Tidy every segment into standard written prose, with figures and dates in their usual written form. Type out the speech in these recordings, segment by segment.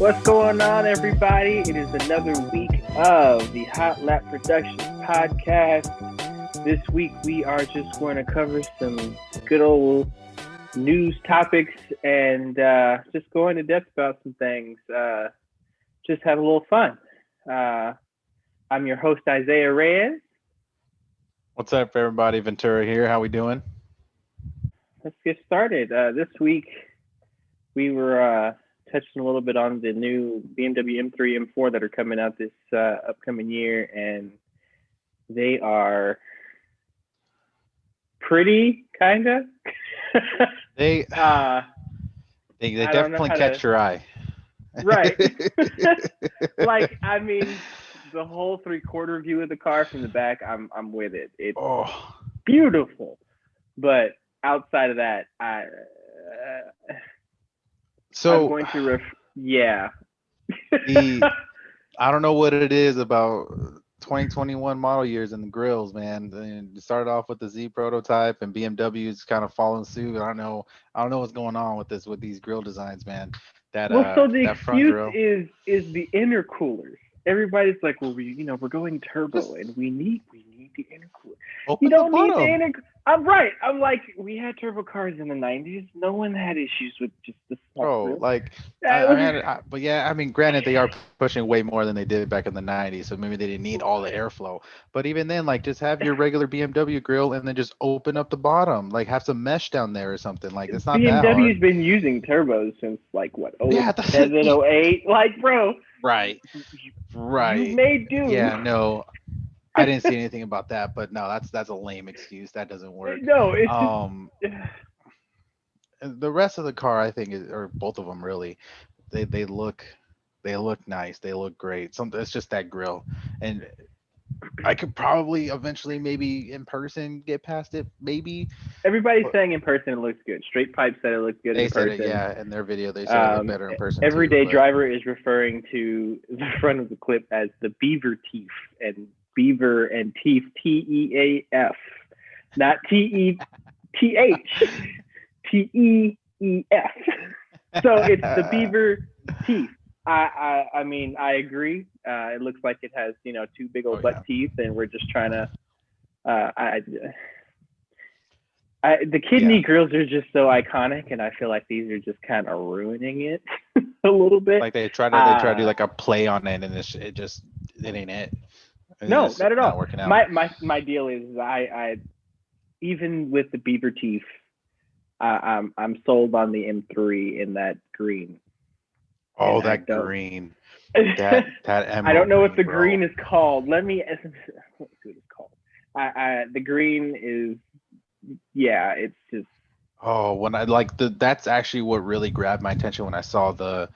What's going on, everybody? It is another week of the HotLap Productions podcast. This week, we are just going to cover some good old news topics and just go into depth about some things. Just have a little fun. I'm your host, Isaiah Reyes. What's up, everybody? Ventura here. How we doing? Let's get started. This week, we were touching a little bit on the new BMW M3, M4 that are coming out this upcoming year, and they are pretty, kind of. They definitely catch your eye. Right. Like, I mean, the whole 3/4 view of the car from the back, I'm with it. It's beautiful. But outside of that, I'm going to I don't know what it is about 2021 model years and the grills, man. And it started off with the Z prototype, and BMW's kind of following suit. I don't know what's going on with these grill designs, man. So the excuse is the intercoolers. Everybody's like, well, we're going turbo, and we need the intercooler. You don't need the intercooler. I'm right. I'm like, we had turbo cars in the 90s. No one had issues with just the small grill. I mean, granted, they are pushing way more than they did back in the 90s, so maybe they didn't need all the airflow. But even then, like, just have your regular BMW grill and then just open up the bottom, like have some mesh down there or something. Like, it's not that hard. BMW's been using turbos since like what? 07, 08. Like, bro. Right. You made do. Yeah, no. I didn't see anything about that, but no, that's a lame excuse. That doesn't work. No, it's the rest of the car, I think, or both of them really, they look nice. They look great. It's just that grill, and I could probably eventually, maybe in person, get past it. Maybe everybody's saying in person it looks good. Straight Pipe said it looks good in person. Said it, yeah, in their video they said it looked better in person. Everyday Driver is referring to the front of the clip as the beaver teeth, and beaver and teeth, TEAF, not TETH, TEEF. So it's the beaver teeth. I mean, I agree. It looks like it has, two big old butt teeth, and we're just trying to. The kidney grills are just so iconic, and I feel like these are just kind of ruining it a little bit. Like they try to do like a play on it, and it ain't it. No, not at all. Not working out. My deal is I even with the beaver teeth, I'm sold on the M3 in that green. Oh, that green. That I don't know what the green is called. Let's see what it's called. The green is, it's just. Oh, when I that's actually what really grabbed my attention when I saw the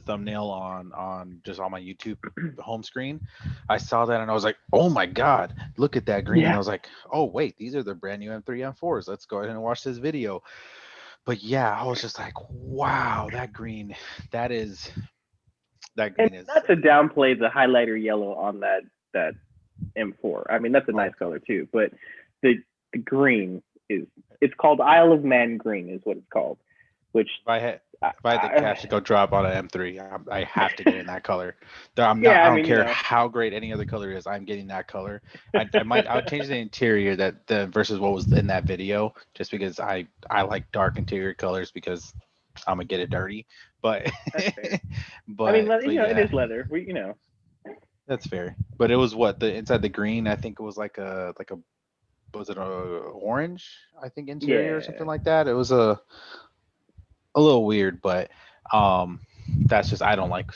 thumbnail on my YouTube home screen. I saw that and I was like, oh my God, look at that green. Yeah. And I was like, oh wait, these are the brand new M3 M4s. Let's go ahead and watch this video. But yeah, I was just like, wow, that green. Not to downplay the highlighter yellow on that M4. I mean, that's a nice color too, but the green it's called Isle of Man green is what it's called, which if I had the cash to go drop on an M3, I have to get in that color. I don't care how great any other color is. I'm getting that color. I would change the interior versus what was in that video, just because I like dark interior colors because I'm gonna get it dirty. But but I mean, it is leather. That's fair. But it was inside the green. I think it was like a was it a orange? I think interior or something like that. It was a little weird, but that's just, I don't like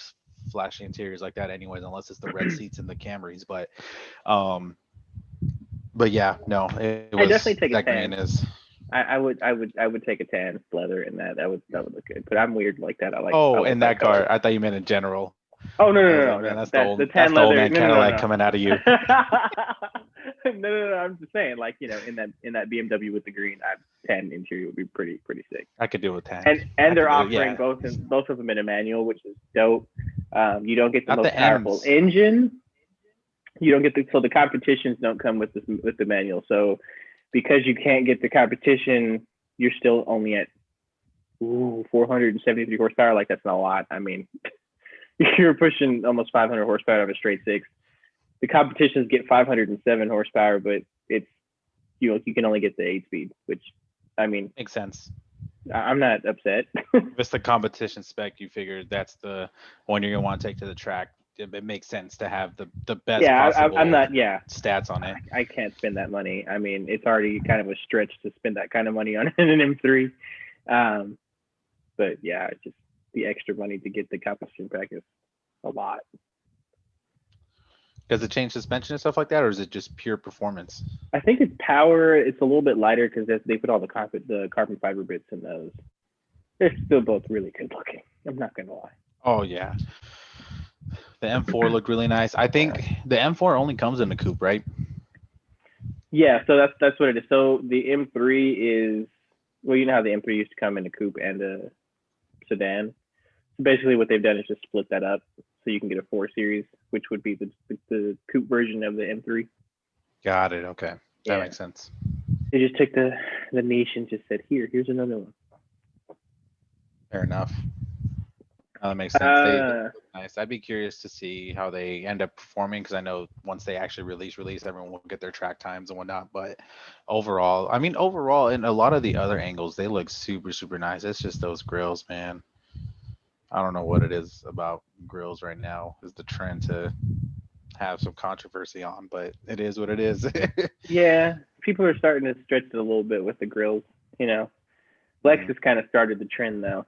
flashy interiors like that anyways, unless it's the red seats in the Camrys. But yeah, no, it was, I definitely take that a tan. Green is. I would take a tan leather in that. That would look good. But I'm weird like that. I like. In that car. I thought you meant in general. Oh no. Man, that's the tan leather. Old man Cadillac coming out of you. No. I'm just saying, like, in that BMW with the green, tan interior would be pretty sick. I could deal with tan. And they're offering both of them in a manual, which is dope. You don't get the most powerful engine. You don't get so the competitions don't come with the manual. So because you can't get the competition, you're still only at 473 horsepower. Like, that's not a lot. I mean, You're pushing almost 500 horsepower out of a straight six. The competitions get 507 horsepower, but it's you can only get the 8 speed, which I mean Makes sense. I'm not upset. If it's the competition spec, you figure that's the one you're gonna want to take to the track. It makes sense to have the best Yeah, I'm possible not. Yeah, stats on it. I can't spend that money. I mean, it's already kind of a stretch to spend that kind of money on an M3. Um, but yeah, just the extra money to get the competition pack is a lot. Does it change suspension and stuff like that, or is it just pure performance? I think it's power. It's a little bit lighter because they put all the carbon fiber bits in those. They're still both really good looking. I'm not gonna lie. Oh yeah, the M4 looked really nice. I think the M4 only comes in the coupe, right? Yeah, so that's what it is. So the M3 is well, you know how the M3 used to come in a coupe and a sedan. So basically, what they've done is just split that up, so you can get a 4 Series, which would be the coupe version of the M3. Got it. Okay, that Yeah, makes sense. they just took the niche and just said, here's another one. Fair enough. That makes sense. They look nice. I'd be curious to see how they end up performing because I know once they actually release, everyone will get their track times and whatnot. But overall, I mean, overall, in a lot of the other angles, they look super, super nice. It's just those grills, man. I don't know what it is about grills right now. Is the trend to have some controversy on, but it is what it is. Yeah, people are starting to stretch it a little bit with the grills. You know, Mhm. Lexus kind of started the trend though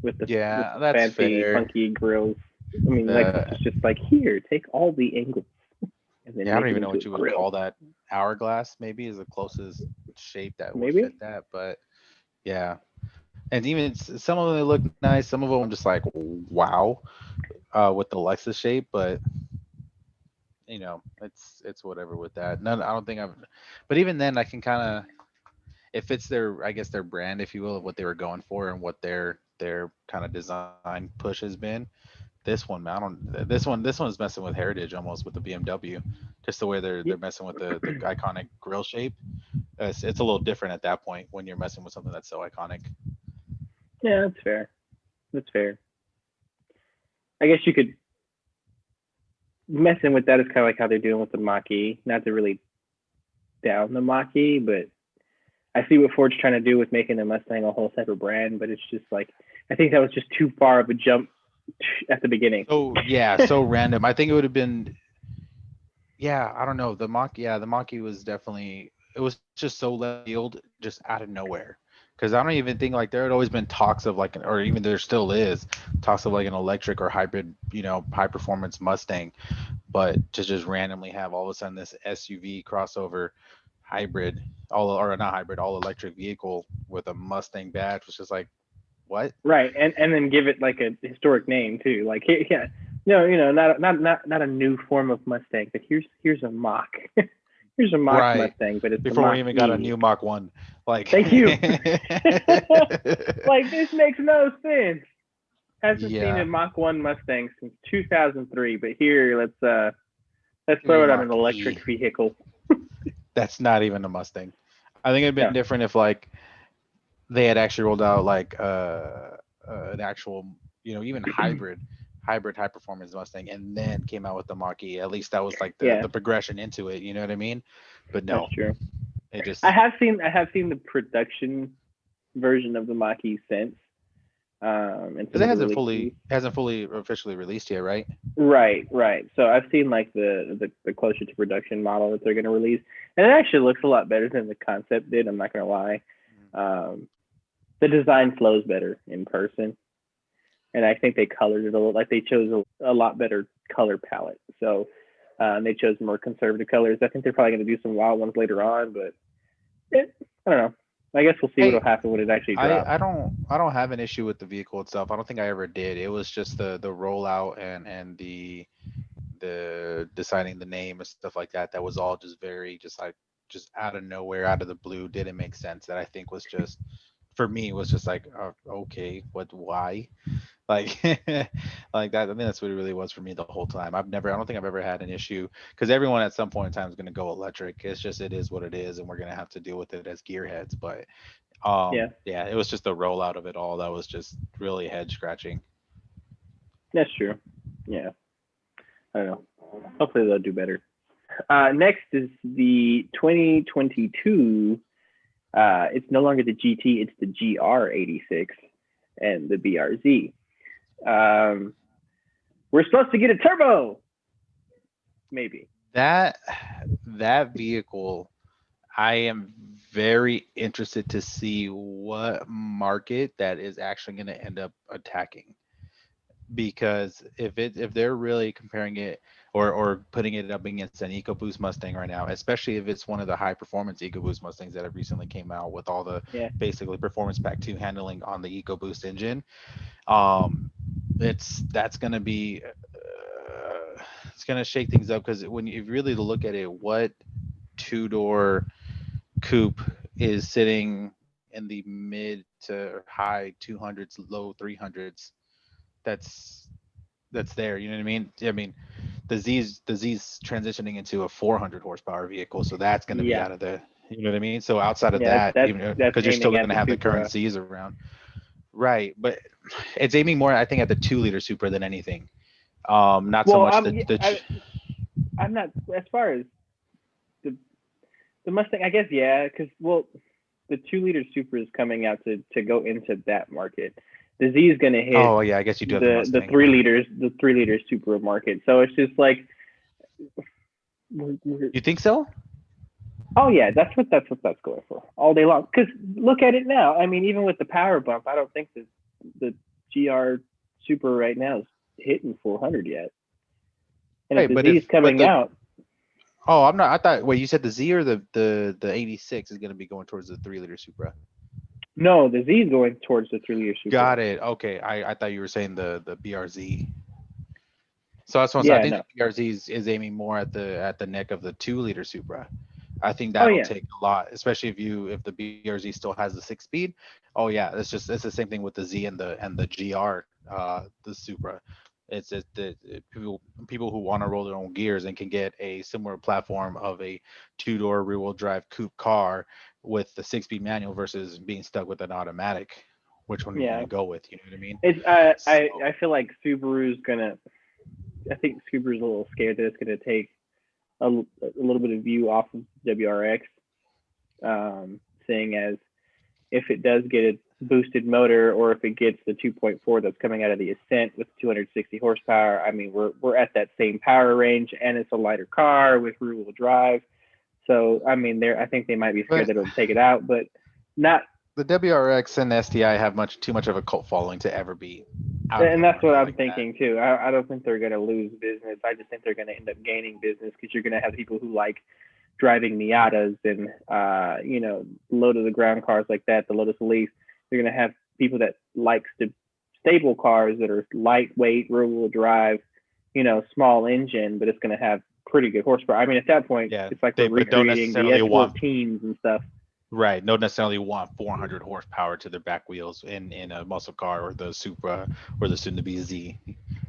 with Yeah, the that's fancy, fair. funky grills. I mean, Lexus The is just like, here, take all the angles and then Yeah, I don't make it even know into a what you would grill. call that. Hourglass maybe is the closest shape that would fit Maybe. that, but yeah. And even some of them they look nice. Some of them I'm just like wow, with the Lexus shape, but it's whatever with that. None, I don't think I've. But even then, I can kind of if it's their I guess their brand, if you will, of what they were going for and what their kind of design push has been. This one, man, I don't. This one's messing with heritage almost with the BMW, just the way they're messing with the iconic grill shape. It's a little different at that point when you're messing with something that's so iconic. Yeah, that's fair. That's fair. I guess you could messing with that is kind of like how they're doing with the Mach-E. Not to really down the Mach-E, but I see what Ford's trying to do with making the Mustang a whole separate brand. But it's just like I think that was just too far of a jump at the beginning. So yeah, so random. I think it would have been yeah. I don't know. The Mach-E was definitely it was just so left field, just out of nowhere. Because I don't even think like there had always been talks of like, or even there still is talks of like an electric or hybrid, high performance Mustang. But to just randomly have all of a sudden this SUV crossover hybrid, all or not hybrid, all electric vehicle with a Mustang badge was just like, what? Right, and then give it like a historic name too. Like yeah, no, not a new form of Mustang, but here's a Mach, here's a Mach Right. Mustang, but it's the Before we Mach even got a E. new Mach 1. Like, Thank you. Like this makes no sense. Hasn't seen a yeah, Mach 1 Mustang since 2003, but here let's new throw it on an Mach E. electric vehicle. That's not even a Mustang. I think it'd been No, different if like they had actually rolled out like an actual, even hybrid high performance Mustang, and then came out with the Mach E. At least that was like the yeah, the progression into it. You know what I mean? But that's no, true. it I just have seen I have seen the production version of the Mach E since, and because some it of the hasn't releases. fully officially released yet, right? Right, right. So I've seen like the closer to production model that they're going to release, and it actually looks a lot better than the concept did. I'm not going to lie. Um, the design flows better in person, and I think they colored it a little like they chose a lot better color palette. So they chose more conservative colors. I think they're probably going to do some wild ones later on, but I don't know. I guess we'll see what'll Hey, happen when it actually I drops. I don't I don't have an issue with the vehicle itself. I don't think I ever did. It was just the rollout and the deciding the name and stuff like that. That was all just very just out of nowhere, out of the blue. Didn't make sense. That I think was just for me was just like okay, what why like like that. I mean that's what it really was for me the whole time. I don't think I've ever had an issue because everyone at some point in time is going to go electric. It's just it is what it is, and we're going to have to deal with it as gearheads. But Yeah, yeah, it was just the rollout of it all that was just really head scratching. That's true. Yeah, I don't know. Hopefully they'll do better. Next is the 2022. It's no longer the GT, it's the GR86 and the BRZ. Um, we're supposed to get a turbo, maybe. That that vehicle, I am very interested to see what market that is actually going to end up attacking. Because if they're really comparing it or putting it up against an EcoBoost Mustang right now, especially if it's one of the high performance EcoBoost Mustangs that have recently came out with all the Yeah, basically performance pack 2 handling on the EcoBoost engine, um that's going to be it's going to shake things up. Because when you really look at it, what two-door coupe is sitting in the mid to high 200s, low 300s, that's there. You know what I mean? I mean, the Z's transitioning into a 400 horsepower vehicle, so that's going to be yeah, out of the. You know what I mean? So outside of yeah. that, even That's because you're still aiming going at to the have the current Supra. Z's around, right? But it's aiming more, I think, at the 2 liter Supra than anything. Not so Well, much the I'm not as far as the the Mustang. I guess yeah, because well, the 2 liter Supra is coming out to go into that market. The Z is going to hit Oh yeah, I guess you do have the the Mustang. 3 liter Supra market. So it's just like, You think so? oh yeah, that's going for all day long. Because look at it now. I mean, even with the power bump, I don't think the GR Supra right now is hitting 400 yet. And if Right, the Z is but coming the out, oh, I'm not. I thought. Wait, you said the Z or the 86 is going to be going towards the 3 liter Supra. no, the Z is going towards the 3 liter Supra. Got it. Okay, I thought you were saying the BRZ. So that's what I'm saying. I Yeah, think no. the BRZ is aiming more at the neck of the 2 liter Supra. I think Oh that'll yeah, take a lot, especially if the BRZ still has the 6 speed. Oh yeah, it's the same thing with the Z and the GR, the Supra. It's just that people who want to roll their own gears and can get a similar platform of a 2 door rear wheel drive coupe car with the 6 speed manual versus being stuck with an automatic. Which one are you yeah. gonna go with? You know what I mean? It's So I feel like Subaru's gonna. I think Subaru's a little scared that it's gonna take a little bit of view off of WRX, seeing as if it does get a boosted motor or if it gets the 2.4 that's coming out of the Ascent with 260 horsepower. I mean, we're at that same power range, and it's a lighter car with rear-wheel drive. So I mean, I think they might be scared but that it'll take it out, but not. the WRX and the STI have too much of a cult following to ever be out of And the that's what market I'm like that. thinking too. I don't think they're going to lose business. I just think they're going to end up gaining business because you're going to have people who like driving Miatas and low to the ground cars like that, the Lotus Elise. You're going to have people that like stable cars that are lightweight, rear wheel drive, small engine, but it's going to have pretty good horsepower. I mean, at that point, Yeah, it's like we're they but don't recreating the necessarily want S14s and stuff. right. Don't necessarily want 400 horsepower to their back wheels in a muscle car or the Supra or the soon to be Z.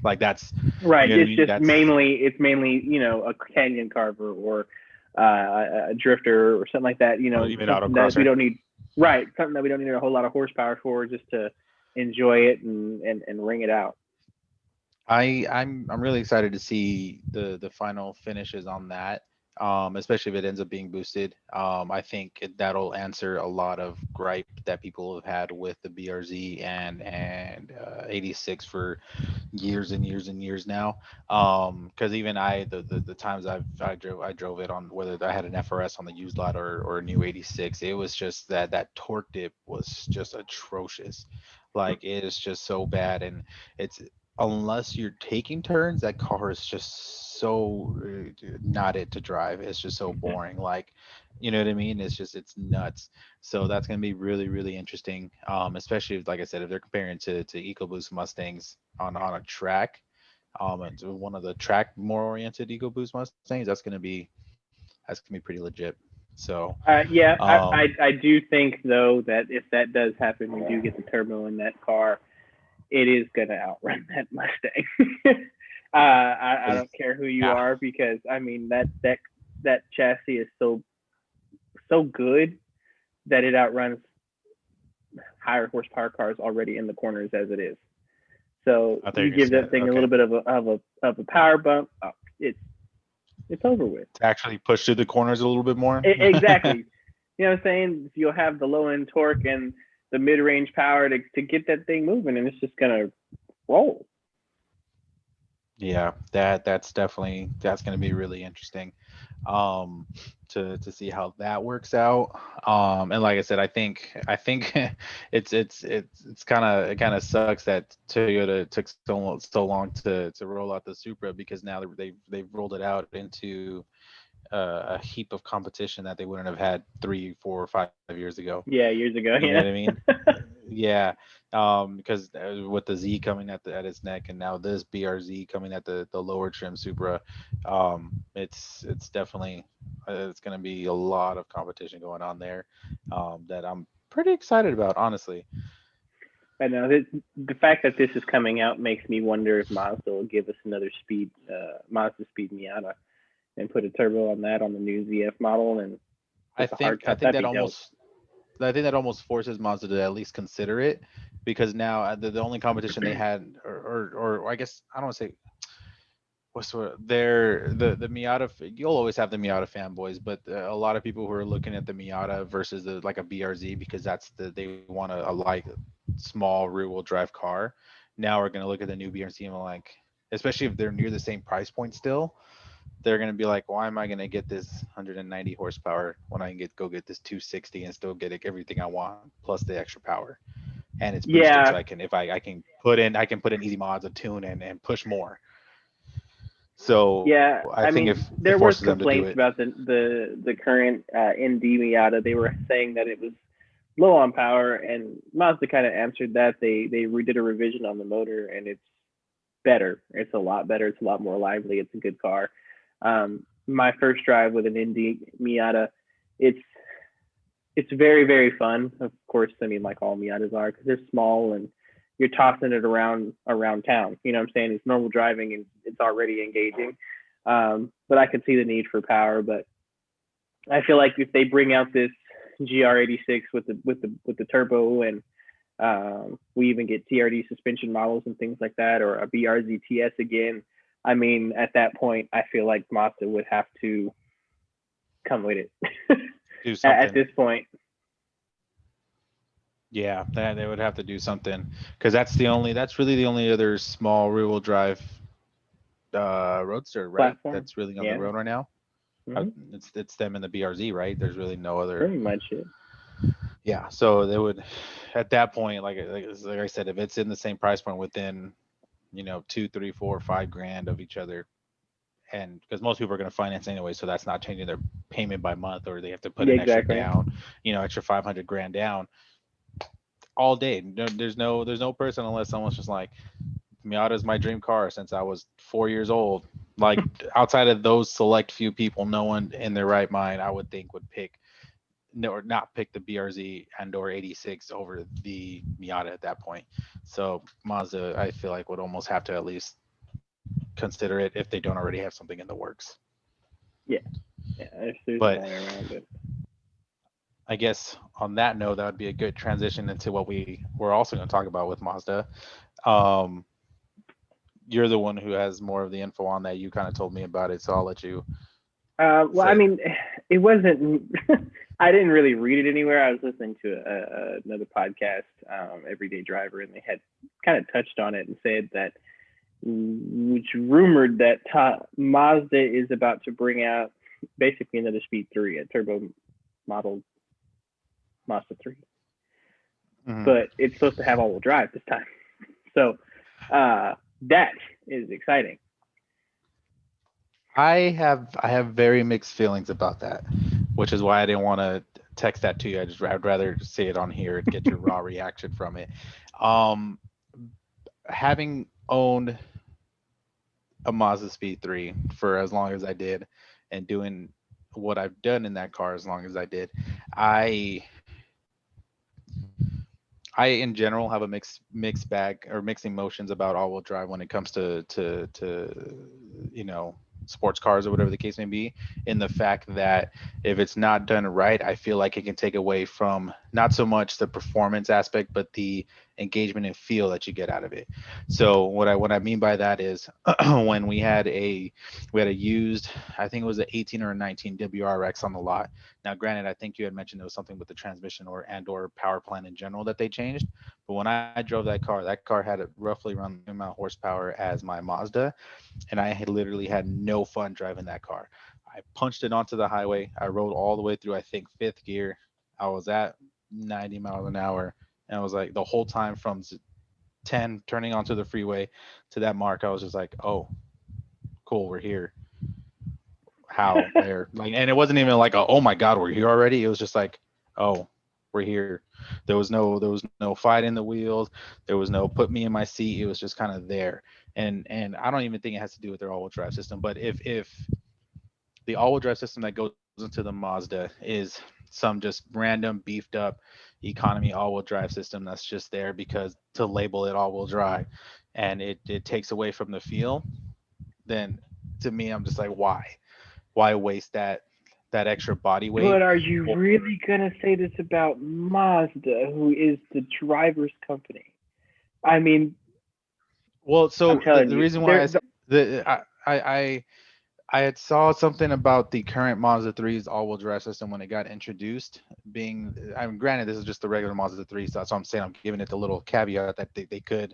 Like that's you Right. know what I It's mean. just That's mainly a canyon carver or a drifter or something like that. even Something that we autocrosser. don't need. Right. Something that we don't need a whole lot of horsepower for, just to enjoy it and ring it out. I'm really excited to see the final finishes on that. Especially if it ends up being boosted. I think that'll answer a lot of gripe that people have had with the BRZ and 86 for years and years and years now. Because even the times I drove it on, whether I had an FRS on the used lot or a new 86, it was just that torque dip was just atrocious. Like it is just so bad, and it's unless you're taking turns, that car is just so not it to drive. It's just so boring. Like, you know what I mean? It's nuts. So that's gonna be really really interesting. Especially if, like I said, if they're comparing to EcoBoost Mustangs on a track, and to one of the track more oriented EcoBoost Mustangs, that's gonna be pretty legit. So, Yeah, um, I do think though that if that does happen, we do get the turbo in that car. It is going to outrun that Mustang. I don't care who you yeah, are, because I mean that chassis is so good that it outruns higher horsepower cars already in the corners as it is. So I think you you give that said thing a okay. little bit of a power bump. Oh, it's over with. To actually push through the corners a little bit more. Exactly. You know what I'm saying? You'll have the low end torque and the mid range power to get that thing moving, and it's just gonna roll. Yeah, that's going to be really interesting, um, to see how that works out. And like I said, I think it's kind of sucks that Toyota took so long to roll out the Supra, because now they've rolled it out into a heap of competition that they wouldn't have had 3, 4, 5 years ago. Yeah, years ago. You know what Yeah. I mean? Yeah, because with the Z coming at its neck, and now this BRZ coming at the lower trim Supra, it's definitely it's going to be a lot of competition going on there, that I'm pretty excited about, honestly. I know the fact that this is coming out makes me wonder if Mazda will give us another Mazda Speed Miata, and put a turbo on that on the new ZF model and I with the hard think I top. think That'd that be dope. almost I think that almost forces Mazda to at least consider it, because now the only competition they had, or I guess I don't want to say what's they're the Miata. You'll always have the Miata fanboys, but a lot of people who are looking at the Miata versus like a BRZ, because they want a light, small rear wheel drive car. Now we're gonna look at the new BRZ and like, especially if they're near the same price point still, they're gonna be like, why am I gonna get this 190 horsepower when I can get this 260 and still get everything I want plus the extra power, and it's boosted, so Yeah, I can, if I can put in easy mods, a tune, and push more. So I yeah. think I if mean, it there forces was them to do it. complaints about the current ND Miata. They were saying that it was low on power, and Mazda kind of answered that. They redid a revision on the motor, and it's better. It's a lot better. It's a lot more lively. It's a good car. My first drive with an Indy Miata, it's it's very very fun. Of course, I mean like all Miatas are because they're small and you're tossing it around town. You know what I'm saying? It's normal driving and it's already engaging. But I could see the need for power. But I feel like if they bring out this GR86 with the turbo and we even get TRD suspension models and things like that, or a BRZTS again. I mean, at that point, I feel like Mazda would have to come with it. Do At something. this point. Yeah, that they would have to do something, because that's really the only other small rear wheel drive roadster, right? Platform. That's really on the Yeah. road right now. Hmm. It's them and the BRZ, right? There's really no other. Pretty much it. Yeah, so they would, at that point, like I said, if it's in the same price point within, 2, 3, 4, 5 grand of each other, and because most people are going to finance anyway, so that's not changing their payment by month, or they have to put Yeah, an extra exactly. down, extra 500 grand down all day. There's no person, unless someone's just like, Miata is my dream car since I was 4 years old. Like, outside of those select few people, no one in their right mind, I would think, would pick, no, or not pick the BRZ and or 86 over the Miata at that point. So Mazda, I feel like, would almost have to at least consider it if they don't already have something in the works. Yeah. Yeah. There's no But way around it. I guess on that note, that would be a good transition into what we're also going to talk about with Mazda. Um, you're the one who has more of the info on that. You kind of told me about it, so I'll let you Well, I say. mean, it wasn't. I didn't really read it anywhere. I was listening to another podcast, Everyday Driver, and they had kind of touched on it and said that, which rumored that Mazda is about to bring out basically another Speed 3, a turbo model Mazda 3, Mhm. but it's supposed to have all-wheel drive this time. So that is exciting. I have very mixed feelings about that, which is why I didn't want to text that to you. I'd rather say it on here and get your raw reaction from it. Um, Having owned a Mazda Speed 3 for as long as I did, and doing what I've done in that car as long as I did, I I in general have a mixed bag, or mixed emotions about all-wheel drive when it comes to sports cars, or whatever the case may be. In the fact that if it's not done right, I feel like it can take away from not so much the performance aspect, but the engagement and feel that you get out of it. So what I mean by that is when we had a used, I think it was an 18 or a 19 WRX on the lot. Now, granted, I think you had mentioned there was something with the transmission or power plant in general that they changed. But when I drove that car had roughly around the same amount of horsepower as my Mazda, and I had literally had no fun driving that car. I punched it onto the highway. I rode all the way through, I think, fifth gear. I was at 90 miles an hour. And I was like, the whole time from 10 turning onto the freeway to that mark, I was just like, oh, cool, we're here. How, where? Like, and it wasn't even like, oh my God, we're here already. It was just like, oh, we're here. There was no fight in the wheels. There was no put me in my seat. It was just kind of there. And I don't even think it has to do with their all-wheel drive system. But if the all-wheel drive system that goes into the Mazda is some just random beefed up economy all-wheel drive system that's just there because to label it all-wheel drive, and it takes away from the feel, then to me I'm just like, why waste that extra body weight? But are you Well, really gonna say this about Mazda, who is the driver's company? I mean, I'm so the, telling the you, reason why they're the I had saw something about the current Mazda 3's all-wheel drive system when it got introduced. Being, I mean, granted, this is just the regular Mazda 3, so that's what I'm saying. I'm giving it the little caveat that they could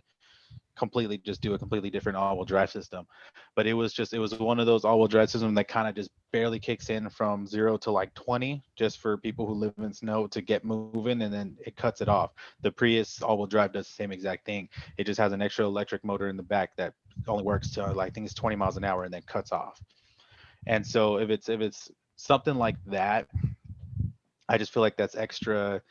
completely just do a completely different all-wheel drive system. But it was one of those all-wheel drive systems that kind of just barely kicks in from 0 to like 20, just for people who live in snow to get moving, and then it cuts it off. The Prius all-wheel drive does the same exact thing. It just has an extra electric motor in the back that only works to like, I think it's 20 miles an hour and then cuts off. And so if it's something like that, I just feel like that's extra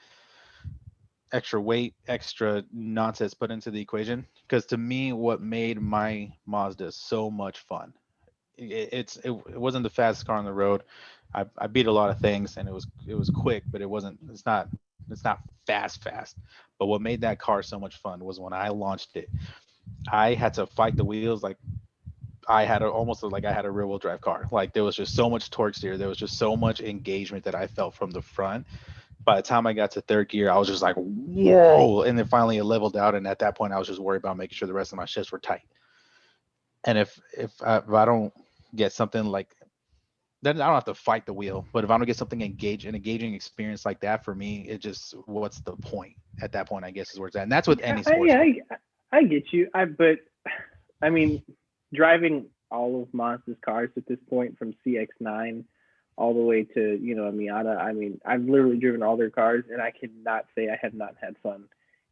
weight, extra nonsense put into the equation. Because to me, what made my Mazda so much fun, it wasn't the fastest car on the road. I beat a lot of things, and it was quick, but it's not fast. But what made that car so much fun was when I launched it. I had to fight the wheels like almost like I had a rear wheel drive car. Like there was just so much torque steer. There was just so much engagement that I felt from the front. By the time I got to third gear, I was just like, whoa. And then finally it leveled out. And at that point, I was just worried about making sure the rest of my shifts were tight. And if I don't get something like, then I don't have to fight the wheel. But if I don't get something an engaging experience like that, for me, it just, what's the point at that point? I guess is where it's at. And that's with any sports yeah, car. I get you. But I mean, driving all of Mazda's cars at this point, from CX-9 all the way to a Miata. I mean, I've literally driven all their cars, and I cannot say I have not had fun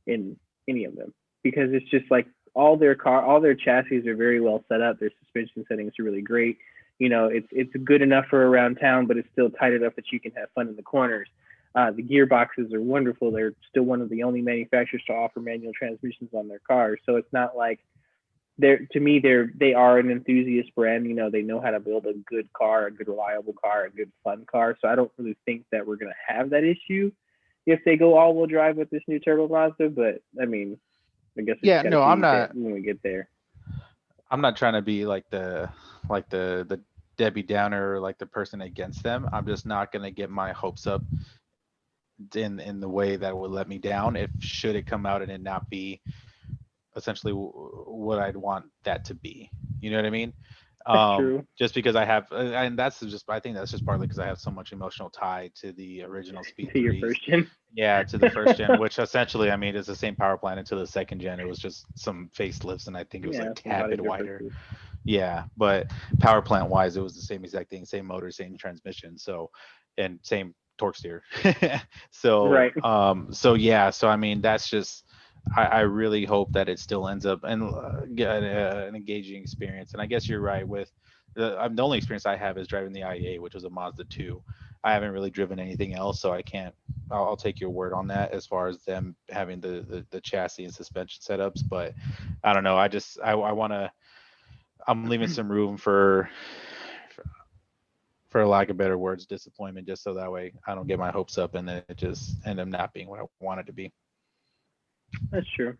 in any of them, because it's just like all their chassis are very well set up. Their suspension settings are really great. It's good enough for around town, but it's still tight enough that you can have fun in the corners. The gearboxes are wonderful. They're still one of the only manufacturers to offer manual transmissions on their cars. So it's not like they are an enthusiast brand. They know how to build a good car, a good reliable car, a good fun car. So I don't really think that we're gonna have that issue if they go all-wheel drive with this new turbo Mazda. But I mean, I guess we just Yeah, gotta no, see that when we get there. I'm not trying to be like the Debbie Downer, or like the person against them. I'm just not gonna get my hopes up in the way that would let me down if should it come out and it not be essentially what I'd want that to be. You know what I mean? That's true. Just because I have, and I think that's just partly because I have so much emotional tie to the original Speed To your threes. first gen. Yeah, to the first gen, which essentially, I mean, is the same power plant into the second gen. It was just some facelifts, and I think it was like Yeah, some tad body bit wider. differences. Yeah, but power plant wise, it was the same exact thing, same motor, same transmission, so, and same torque steer. Right. So yeah, so I mean, that's just, I really hope that it still ends up and get an engaging experience. And I guess you're right with the only experience I have is driving the IEA, which was a Mazda 2. I haven't really driven anything else, so I can't. I'll take your word on that as far as them having the chassis and suspension setups. But I don't know. I want to. I'm leaving some room for lack of better words, disappointment, just so that way I don't get my hopes up and then it just end up not being what I want it to be. That's true.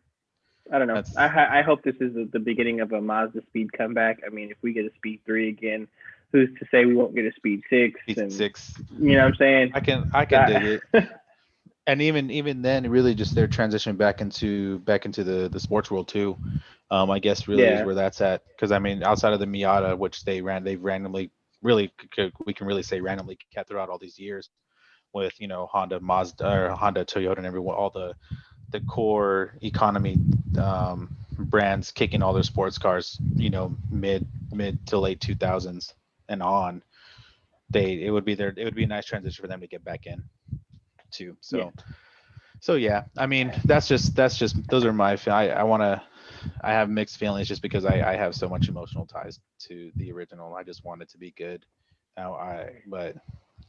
I don't know. That's I hope this is the beginning of a Mazda Speed comeback. I mean, if we get a Speed 3 again, who's to say we won't get a Speed 6? And six. you know what I'm saying? I can dig That, it. And even then, really just their transition back into the sports world too. I guess really is Yeah, where that's at. Because I mean, outside of the Miata, which they've randomly really we can really say randomly kept throughout all these years with Honda, Mazda, or Honda, Toyota, and everyone, all the core economy brands kicking all their sports cars, mid to late 2000s and on. It would be a nice transition for them to get back in too. yeah. So yeah, I mean that's just those are my I want to I have mixed feelings just because I have so much emotional ties to the original. I just want it to be good. Now but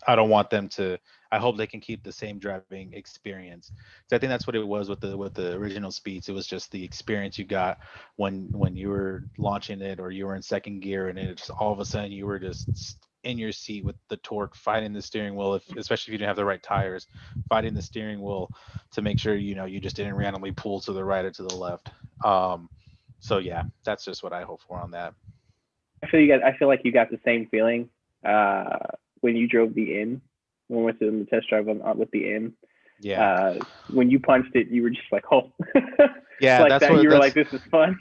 I don't want them to. I hope they can keep the same driving experience. So I think that's what it was with the original Speeds. It was just the experience you got when you were launching it or you were in second gear and it just all of a sudden you were just in your seat with the torque, fighting the steering wheel, especially if you didn't have the right tires, fighting the steering wheel to make sure you just didn't randomly pull to the right or to the left. Um, so yeah, that's just what I hope for on that. I feel like you got the same feeling uh, when you drove the in. When we went to the test drive with the in. Yeah, Uh, when you punched it, you were just like, oh, yeah, like that's that. what You were like, that's this is fun.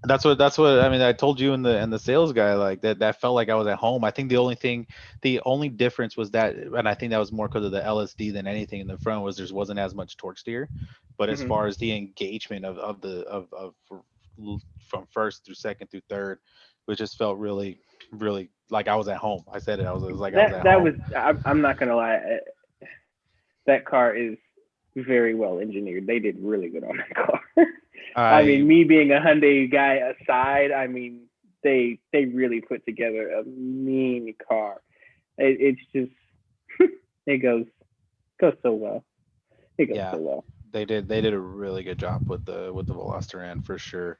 that's what I mean. I told you and the sales guy like that felt like I was at home. I think the only difference was that, and I think that was more because of the LSD than anything in the front, was there wasn't as much torque steer. But as Mhm. far as the engagement from first through second through third, it just felt really really like I was at home. I said it was like I was That at that was. home. I'm not gonna lie. That car is very well engineered. They did really good on that car. I I mean, me being a Hyundai guy aside, I mean, they really put together a mean car. It's just it goes so well. It goes Yeah, so well. they did a really good job with the Veloster for sure.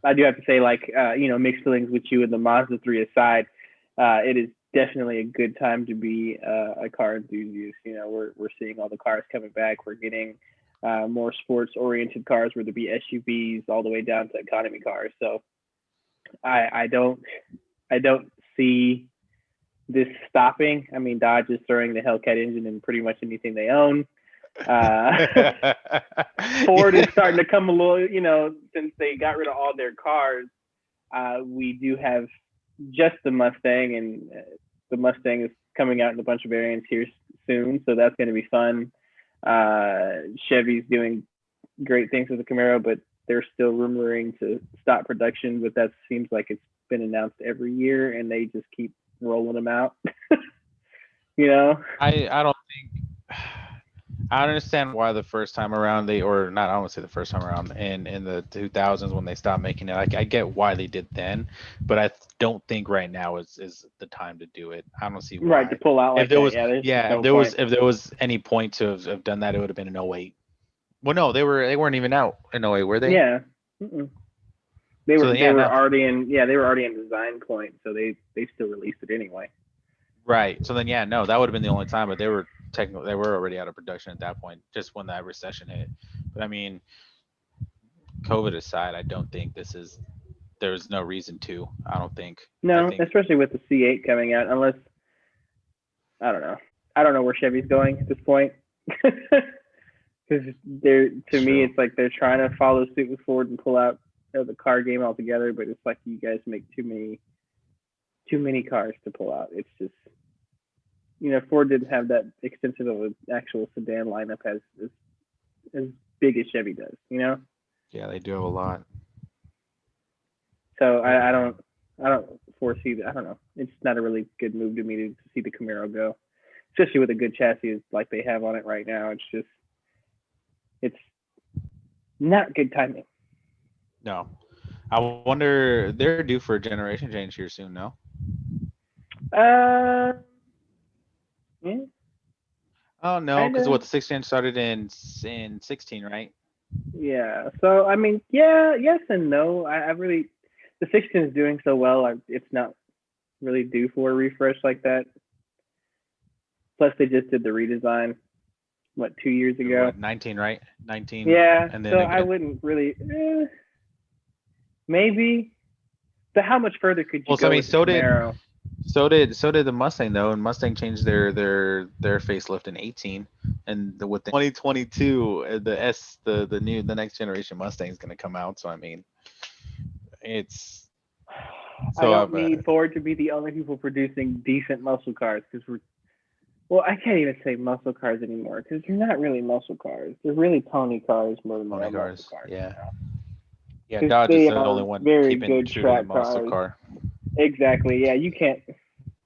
I do have to say, like, mixed feelings with you and the Mazda 3 aside, it is definitely a good time to be a car enthusiast. We're seeing all the cars coming back. We're getting more sports oriented cars, whether it be SUVs all the way down to economy cars. So I don't see this stopping. I mean, Dodge is throwing the Hellcat engine in pretty much anything they own. Uh, Ford is starting to come a little, since they got rid of all their cars. We do have just the Mustang, and the Mustang is coming out in a bunch of variants here soon, so that's going to be fun. Chevy's doing great things with the Camaro, but they're still rumoring to stop production, but that seems like it's been announced every year, and they just keep rolling them out. you know? I don't think I understand why the first time around they or not I don't want to say the first time around in the 2000s when they stopped making it. I get why they did then, but I don't think right now is the time to do it. I don't see Right, to why. pull out If like there that, was yeah, there's just yeah, no point. if there was any point to have done that, it would have been in '08. Well, no, they weren't even out in '08, were they? Yeah. Mm-mm. They So were then they yeah, were no. already in yeah they were already in design point, so they still released it anyway. Right. So then yeah, no, that would have been the only time, but they were already out of production at that point, just when that recession hit. But I mean, COVID aside, I don't think there's no reason to. I don't think. I No, think especially with the C8 coming out, unless I don't know. I don't know where Chevy's going at this point. Because they're it's to me, true. it's like they're trying to follow suit with Ford and pull out the car game altogether. But it's like you guys make too many cars to pull out. It's just Ford didn't have that extensive of an actual sedan lineup as big as Chevy does. Yeah, they do have a lot. So They do. I don't foresee that. I don't know. It's not a really good move to me to see the Camaro go, especially with a good chassis like they have on it right now. It's not good timing. No. I wonder they're due for a generation change here soon, no? Uh, yeah, Oh no, kind because of. what the 16 started in 16, right? Yeah. So I mean, yeah, yes and no. I really the 16 is doing so well. It's not really due for a refresh like that. Plus, they just did the redesign 2 years Or ago. what 19, right? 19, Yeah. and then So I again. wouldn't really. Maybe. But how much further could you Well, so I go mean, with the Camaro? So did the Mustang though, and Mustang changed their facelift in 18, and within 2022, the next generation Mustang is gonna come out. So I mean, it's I so don't need Ford to be the only people producing decent muscle cars because well, I can't even say muscle cars anymore because they're not really muscle cars. They're really pony cars more than they pony are muscle cars. cars Yeah, now. yeah. Because Dodge is they the only are one very keeping good true to the track muscle cars. car. Exactly. Yeah, you can't.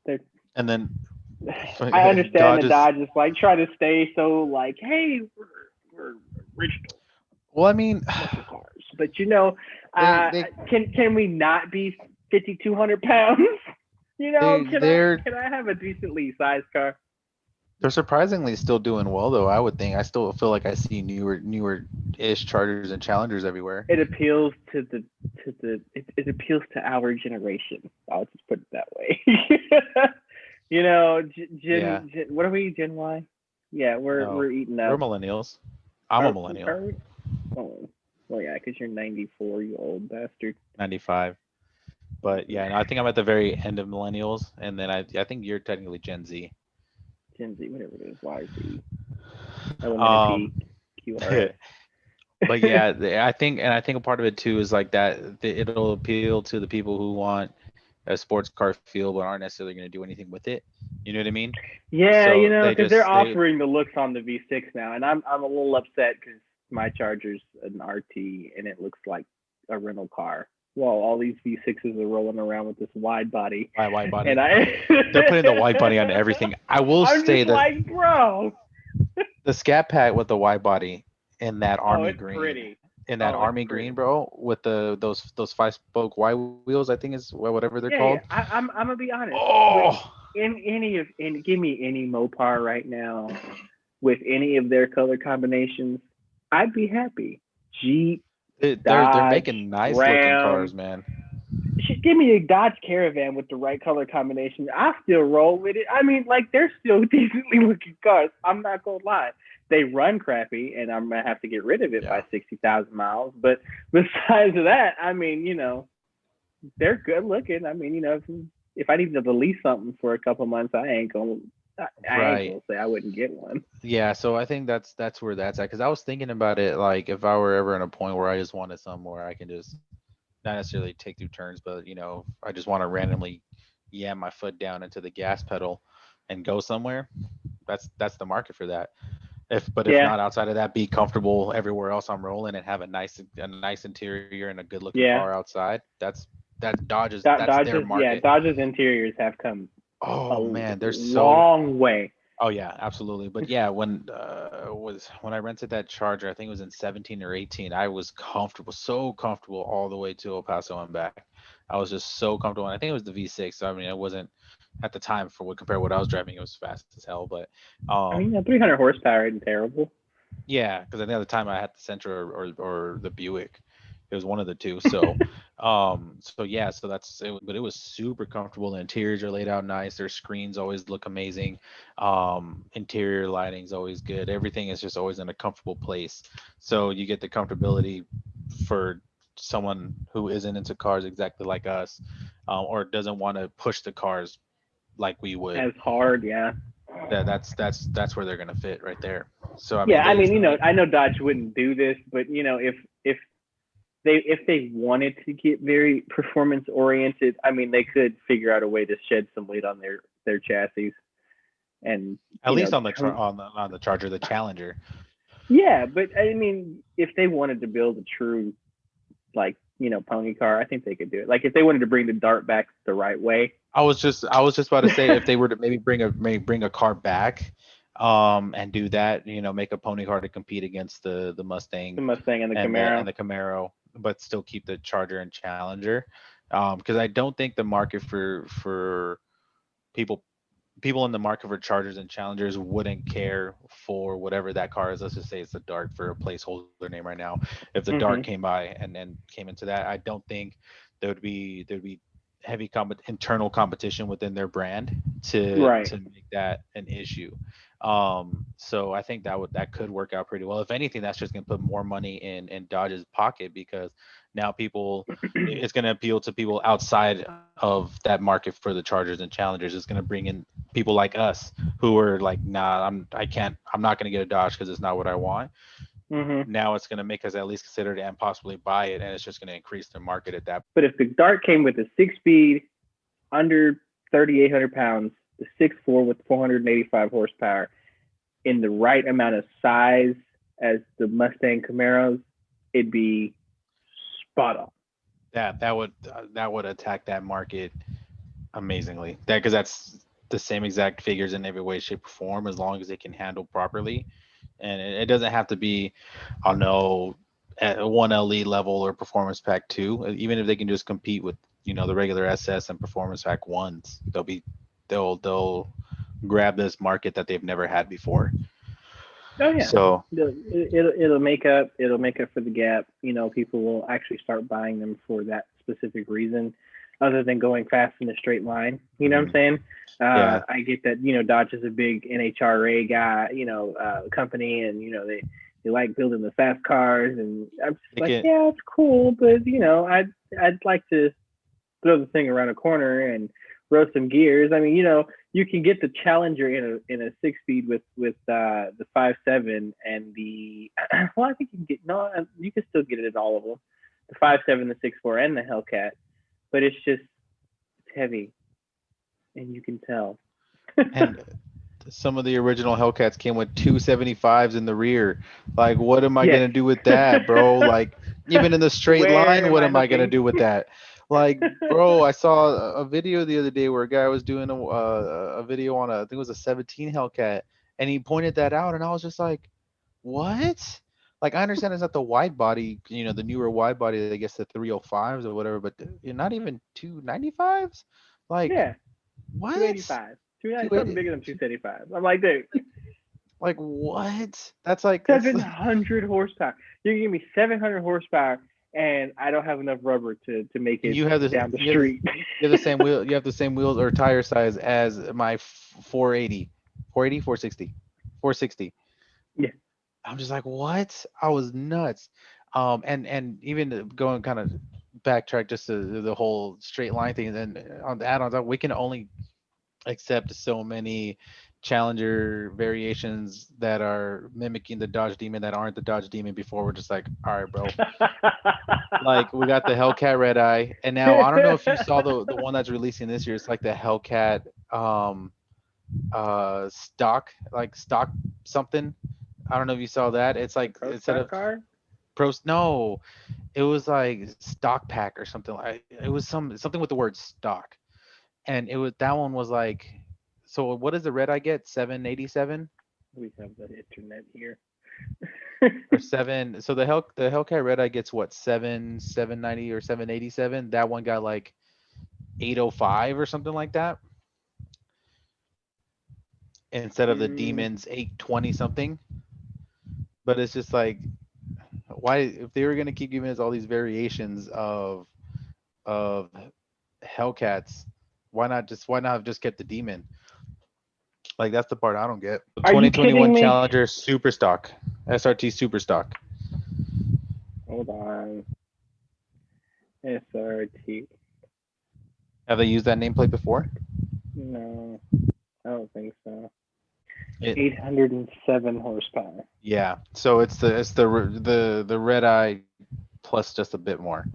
They're, And then I understand the Dodge is Dodge is like try to stay so like, hey, we're original well, I mean, muscle cars, but you know, they can we not be 5,200 pounds? You know, can I they're can I have a decently sized car? they're surprisingly still doing well though. I would think. I still feel like I see newer ish Chargers and Challengers everywhere. It appeals it appeals to our generation. I'll just put it that way. You know, Yeah. what are we? Gen Y? Yeah, No, we're eating we're up. millennials. I'm a millennial. Are we? Oh, well, yeah, because you're 94, you old bastard. 95. But yeah, no, I think I'm at the very end of millennials, and then I think you're technically Gen Z. Gen Z, whatever it is, Y, Z, L, M, N, P, Um, Q, R, S. but yeah, I think a part of it too is like that it'll appeal to the people who want a sports car feel but aren't necessarily going to do anything with it. You know what I mean? Yeah, So you know, they because they're just they offering the looks on the V6 now, and I'm a little upset because my Charger's an RT and it looks like a rental car. Well, all these V6s are rolling around with this wide body, wide and body. I They're putting the wide body on everything. I will I'm say just that like, bro. the Scat Pack with the wide body in that Oh, army it's green, pretty. in that Oh, it's army green, pretty. bro, with those 5-spoke Y wheels, I think is whatever they're Yeah, called. yeah. I'm gonna be honest. With Oh, give me any Mopar right now with any of their color combinations, I'd be happy. Jeep, they're Dodge, making nice looking cars, Ram. man. Give me a Dodge Caravan with the right color combination. I still roll with it. I mean, like they're still decently looking cars. I'm not gonna lie. They run crappy, and I'm gonna have to get rid of it by Yeah, 60,000 miles. But besides that, I mean, they're good looking. I mean, if I needed to lease something for a couple months, I ain't right. gonna say I wouldn't get one. Yeah, so I think that's where that's at. Because I was thinking about it, like if I were ever in a point where I just wanted somewhere I can just not necessarily take through turns, but I just want to randomly yam my foot down into the gas pedal and go somewhere. That's the market for that. If Yeah, not outside of that, be comfortable everywhere else I'm rolling and have a nice interior and a good looking car yeah. outside. That's their market. Dodge's interiors have come Oh a man, they're so long way. oh yeah, absolutely. But yeah, when I rented that Charger, I think it was in 17 or 18, I was comfortable, so comfortable all the way to El Paso and back. I was just so comfortable. And I think it was the V6. So I mean, it wasn't at the time for what compared to what I was driving, it was fast as hell. But I mean, um 300 horsepower isn't terrible. yeah, because I think at the time I had the Sentra or the Buick. It was one of the two. So yeah, so but it was super comfortable. The interiors are laid out nice. Their screens always look amazing. Interior lighting's always good. Everything is just always in a comfortable place. So you get the comfortability for someone who isn't into cars exactly like us, or doesn't want to push the cars like we would. As hard, yeah. That's where they're gonna fit right there. So I Yeah, mean, I they mean, I know Dodge wouldn't do this, but if they wanted to get very performance oriented, I mean, they could figure out a way to shed some weight on their chassis and at least on the Charger, the Challenger. yeah, but I mean, if they wanted to build a true like pony car, I think they could do it. Like if they wanted to bring the Dart back the right way. I was just about to say if they were to maybe bring a car back, and do that, make a pony car to compete against the Mustang The Mustang and the and the Camaro. and the Camaro, but still keep the Charger and Challenger, because I don't think the market for people people in the market for Chargers and Challengers wouldn't care for whatever that car is. Let's just say it's the Dart for a placeholder name right now. If the Dart Hmm. came by and came into that, I don't think there would be heavy internal competition within their brand to Right. to make that an issue. So I think that could work out pretty well. If anything, that's just going to put more money in Dodge's pocket because Now it's going to appeal to people outside of that market for the Chargers and Challengers. It's going to bring in people like us who are like, nah, I'm not going to get a Dodge because it's not what I want. Mm-hmm. Now it's going to make us at least consider it and possibly buy it, and it's just going to increase the market at that. But if the Dart came with a 6-speed, under 3,800 pounds, the 6.4 with 485 horsepower, in the right amount of size as the Mustang Camaros, it'd be spot on. That would attack that market amazingly. Because that's the same exact figures in every way, shape, or form, as long as they can handle properly. And it doesn't have to be, I don't know, at 1LE level or Performance Pack 2. Even if they can just compete with, the regular SS and Performance Pack 1s, they'll grab this market that they've never had before. Oh yeah. So it'll make up for the gap. People will actually start buying them for that specific reason, other than going fast in a straight line. You know what I'm saying? Yeah. I get that. Dodge is a big NHRA guy. Company, and they like building the fast cars, and I'm just like, yeah, it's cool, but I'd like to throw the thing around a corner and roast some gears. I mean, you can get the Challenger in a 6-speed with the 5.7 and the well, I think you can still get it in all of them, the 5.7, the 6.4, and the Hellcat, but it's heavy, and you can tell. And some of the original Hellcats came with 275s in the rear. Like, what am I gonna do with that, bro? Like, even in the straight line, what am I gonna do with that? Like, bro, I saw a video the other day where a guy was doing a video on I think it was a 17 Hellcat, and he pointed that out, and I was just like, what? Like, I understand it's not the wide body, the newer wide body, I guess the 305s or whatever, but you're not even 295s. Like, yeah, what? 285. 290, something bigger than 275. I'm like, dude. Like, what? That's like 700 horsepower. You can give me 700 horsepower, and I don't have enough rubber to make it down the street. You have the same wheel. You have the same wheels or tire size as my 480, 460. Yeah. I'm just like, what? I was nuts. And even going kind of backtrack just to the whole straight line thing, and then on the add-ons, we can only accept so many Challenger variations that are mimicking the Dodge Demon that aren't the Dodge Demon before we're just like, all right, bro. Like, we got the Hellcat Red Eye, and now I don't know if you saw the one that's releasing this year. It's like the Hellcat stock something. I don't know if you saw that. It's like Pro instead of car? no, it was like stock pack or something. Like, it was something with the word stock, and that one was like, so what does the Red Eye get? 787? We have the internet here. Or 7. So the Hellcat Red Eye gets what, 790 or 787? That one got like 805 or something like that, instead of the Demon's 820 something. But it's just like, why, if they were gonna keep giving us all these variations of Hellcats, why not have just kept the Demon? Like, that's the part I don't get. 2021 Challenger Super Stock, SRT Super Stock. Hold on. SRT. Have they used that nameplate before? No, I don't think so. 807 horsepower. Yeah, so it's the Red Eye plus just a bit more.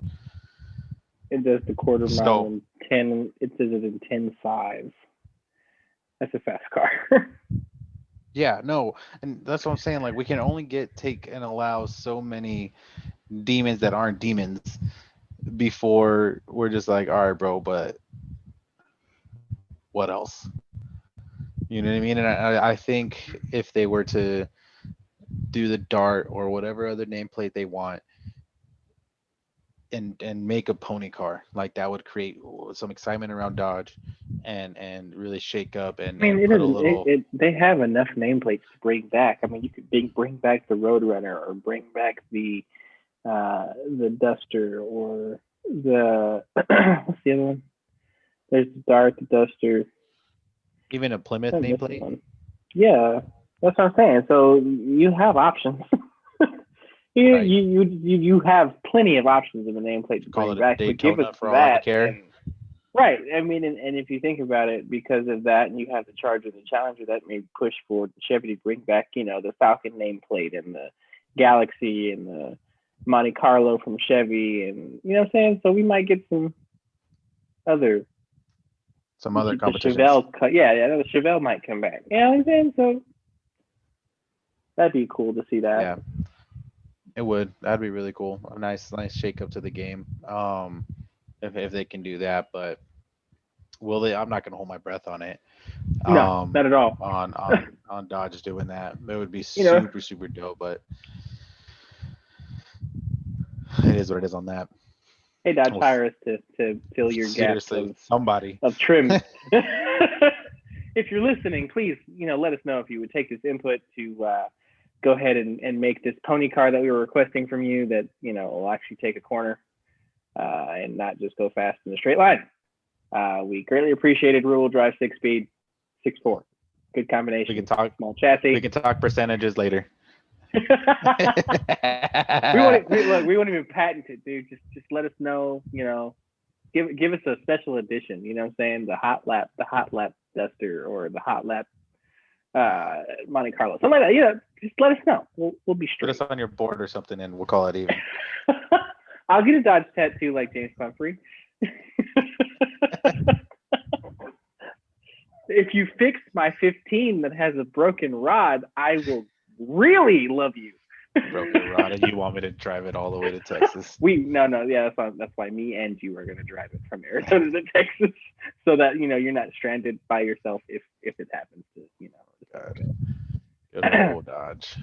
It does the quarter mile in 10. It says it in 10.5. That's a fast car. Yeah, no, and that's what I'm saying. Like, we can only take and allow so many demons that aren't demons before we're just like, all right, bro, but what else? You know what I mean? And I think if they were to do the Dart or whatever other nameplate they want, and make a pony car, like, that would create some excitement around Dodge, and really shake up and they have enough nameplates to bring back. I mean, you could bring back the Roadrunner, or bring back the Duster, or the what's the other one? There's the Dart, the Duster, even a Plymouth nameplate. Yeah, that's what I'm saying. So you have options. You have plenty of options in the nameplate to Call bring it a back, but give us Daytona for all I that. care. And, right. I mean, and if you think about it, because of that, and you have the Charger and the Challenger, that may push for Chevy to bring back, the Falcon nameplate and the Galaxy and the Monte Carlo from Chevy, and you know what I'm saying. So we might get some other competitions. The the Chevelle might come back. You know what I'm saying? So that'd be cool to see that. Yeah, it would. That'd be really cool. A nice shake up to the game. If they can do that, but will they? I'm not gonna hold my breath on it. No, not at all. On Dodge doing that, it would be super dope. But it is what it is on that. Hey, Dodge, hire us to fill your gaps of trim. If you're listening, please, let us know if you would take this input to go ahead and make this pony car that we were requesting from you that, will actually take a corner and not just go fast in a straight line. We greatly appreciated rear-wheel drive 6-speed, 6.4. Good combination. We can talk small chassis. We can talk percentages later. we won't even patent it, dude. Just let us know, give us a special edition, you know what I'm saying? The HotLap Duster or the HotLap Monte Carlo, something like that. Just let us know. We'll be straight. Put us on your board or something and we'll call it even. I'll get a Dodge tattoo like James Pumphrey. If you fix my 15 that has a broken rod, I will really love you. Broken rod, and you want me to drive it all the way to Texas? That's why me and you are gonna drive it from Arizona to Texas, so that you're not stranded by yourself if it happens to God. Good old Dodge.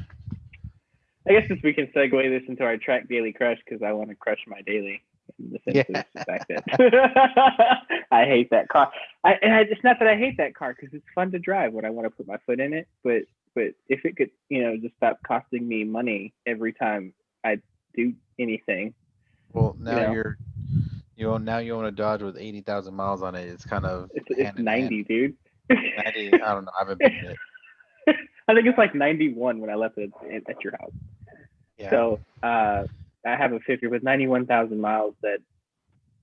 I guess we can segue this into our track daily crush, because I want to crush my daily. In the sense of the fact that I hate that car. It's not that I hate that car, because it's fun to drive when I want to put my foot in it. But if it could, just stop costing me money every time I do anything. Well, now you own a Dodge with 80,000 miles on it. It's kind of it's 90, dude. 90. I don't know. I haven't been in it. I think it's like 91 when I left it at your house. Yeah. So I have a 50 with 91,000 miles that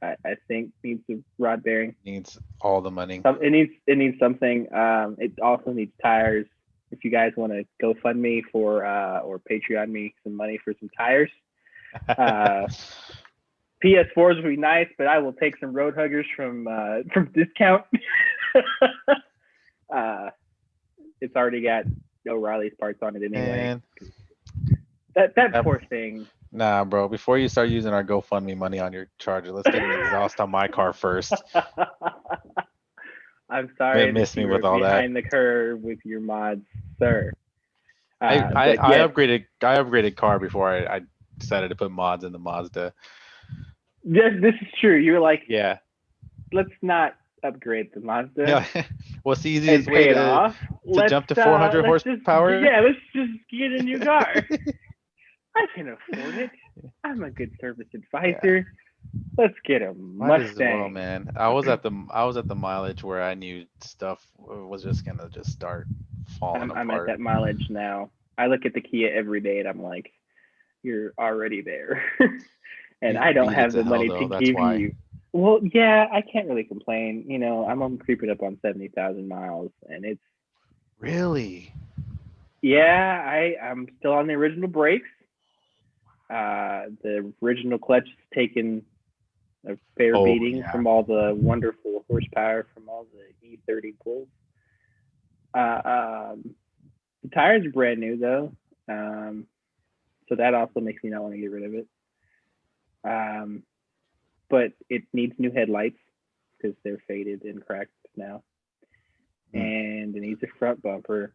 I think needs a rod bearing. Needs all the money. It needs something. It also needs tires. If you guys want to GoFundMe for or Patreon me some money for some tires, PS4s would be nice, but I will take some road huggers from discount. It's already got O'Reilly's parts on it anyway. Man. That poor thing. Nah, bro. Before you start using our GoFundMe money on your Charger, let's get an exhaust on my car first. I'm sorry. Miss me with all behind the curve with your mods, sir. I upgraded car before I decided to put mods in the Mazda. This is true. You're like, yeah. Let's not upgrade the Mazda. Yeah. What's the easiest way to jump to 400 horsepower? Let's just get a new car. I can afford it. I'm a good service advisor. Yeah. Let's get a Mustang. Well, man. I was at the mileage where I knew stuff was just gonna start falling apart. I'm at that mileage now. I look at the Kia every day and I'm like, you're already there. And I don't have the money to give you. Well, yeah, I can't really complain. I'm creeping up on 70,000 miles, and it's really. Yeah, I'm still on the original brakes. The original clutch has taken a fair beating from all the wonderful horsepower from all the E30 pulls. The tires are brand new though, so that also makes me not want to get rid of it. But it needs new headlights because they're faded and cracked now, and it needs a front bumper,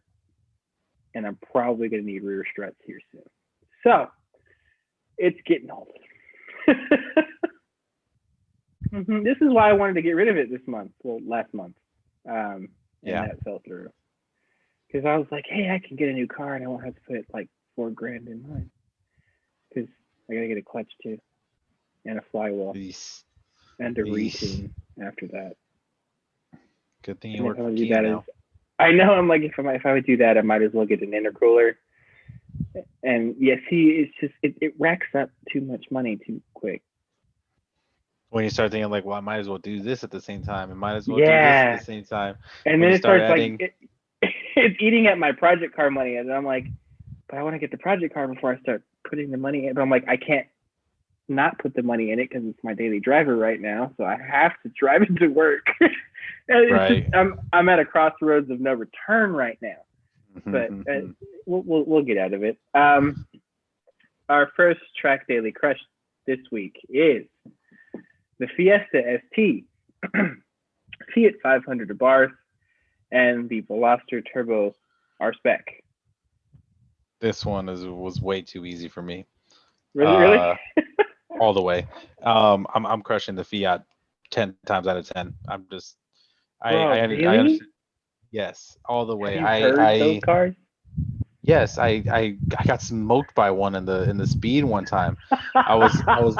and I'm probably going to need rear struts here soon. So it's getting old. This is why I wanted to get rid of it last month. And that fell through. Because I was like, hey, I can get a new car and I won't have to put like $4,000 in mine. Because I got to get a clutch too. And a flywheel. And a retune after that. Good thing you work for Kia now. I know. I'm like, if I would do that, I might as well get an intercooler. And yeah, see, it's just it racks up too much money too quick. When you start thinking like, well, I might as well do this at the same time. I might as well do this at the Yeah, same time. and When then you it start starts like adding, it's eating at my project car money, and I'm like, but I want to get the project car before I start putting the money in. But I'm like, I can't not put the money in it because it's my daily driver right now, so I have to drive it to work. It's just, right? I'm at a crossroads of no return right now, but we'll get out of it. Our first track daily crush this week is the Fiesta ST, Fiat 500 Abarth, and the Veloster Turbo R Spec. This one was way too easy for me. Really? All the way. I'm crushing the Fiat 10 times out of 10. I'm just Bro, I really? understand. Yes, all the way. Have you heard those cars? Yes, I got smoked by one in the speed one time. I was I was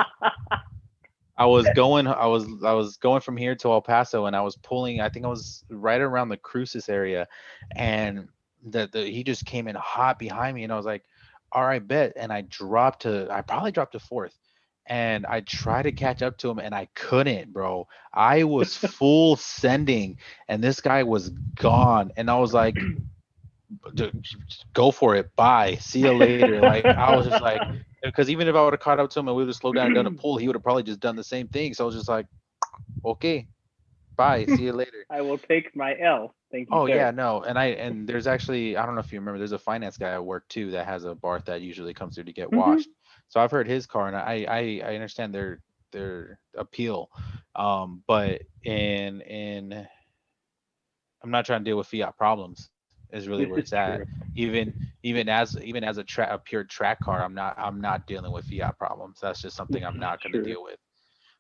I was going from here to El Paso, and I was pulling. I think I was right around the Cruces area, and the he just came in hot behind me, and I was like, all right, bet. And I probably dropped to fourth, and I tried to catch up to him, and I couldn't, bro. I was full sending, and this guy was gone, and I was like, go for it. Bye. See you later. Like I was just like, because even if I would have caught up to him and we would have slowed down and done a pull, he would have probably just done the same thing. So I was just like, okay, bye. See you later. I will take my L. Thank you, Oh sir. yeah, no. And there's actually, I don't know if you remember, there's a finance guy at work too that has a Barth that usually comes through to get washed. So I've heard his car, and I understand their appeal. But in I'm not trying to deal with fiat problems is really where This it's is at. true. Even as a pure track car, I'm not dealing with fiat problems. That's just This something I'm is not going to true. deal with.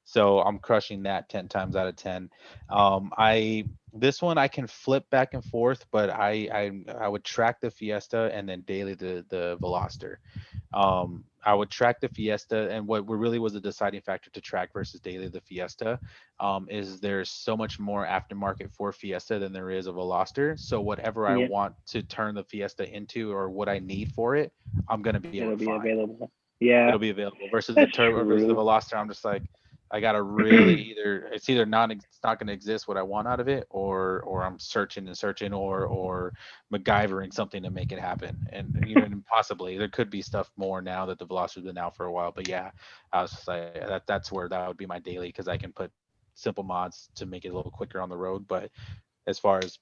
So I'm crushing that 10 times out of 10. I This one I can flip back and forth, but I would track the Fiesta and then daily the Veloster. I would track the Fiesta, and what really was a deciding factor to track versus daily the Fiesta is there's so much more aftermarket for Fiesta than there is of a Veloster. So whatever I Yeah, want to turn the Fiesta into or what I need for it, I'm gonna be able it'll to be find. available. Yeah, It'll be available versus the that's Turbo versus the true. Veloster. I'm just like, I gotta really either not it's not gonna exist what I want out of it, or I'm searching and searching, or MacGyvering something to make it happen. And possibly there could be stuff more now that the Velocity's been out for a while. But yeah, I was just like that's where that would be my daily, because I can put simple mods to make it a little quicker on the road. But as far as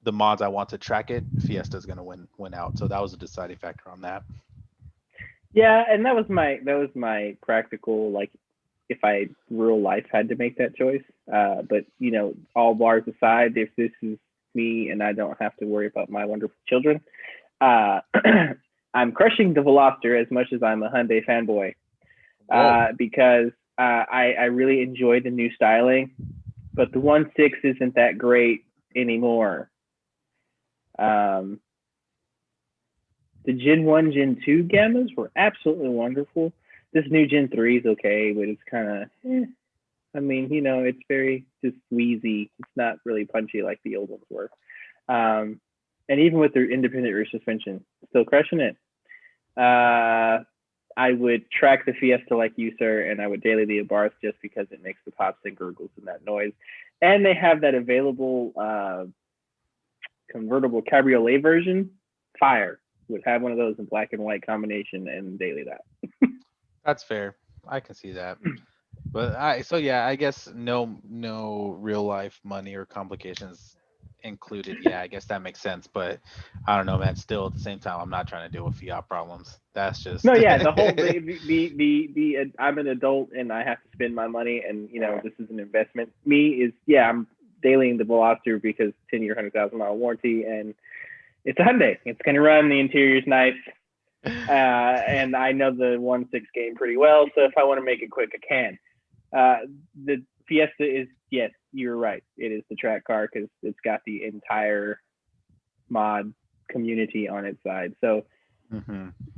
the mods I want to track it, Fiesta's gonna win out. So that was a deciding factor on that. Yeah, and that was my practical, like, if I real life had to make that choice. But all bars aside, if this is me and I don't have to worry about my wonderful children, uh, I'm crushing the Veloster as much as I'm a Hyundai fanboy. Because I really enjoy the new styling, but the 1.6 isn't that great anymore. Um, the Gen 1, Gen 2 Gammas were absolutely wonderful. This new Gen 3 is okay, but it's kind of, I mean, it's very just wheezy. It's not really punchy like the old ones were. And even with their independent rear suspension, still crushing it. I would track the Fiesta like you, sir, and I would daily the Abarth just because it makes the pops and gurgles and that noise. And they have that available convertible cabriolet version. Fire. Would have one of those in black and white combination and daily that. That's fair. I can see that. But I guess no real life money or complications included. Yeah, I guess that makes sense. But I don't know, man. Still, at the same time, I'm not trying to deal with fiat problems. That's just No, yeah, the whole I'm an adult and I have to spend my money, and this is an investment. Me is, yeah, I'm dailying the Veloster because 10-year, 100,000-mile warranty, and it's a Hyundai. It's gonna run. The interior's nice, and I know the 1.6 game pretty well. So if I want to make it quick, I can. The Fiesta is, yes, you're right. It is the track car because it's got the entire mod community on its side. So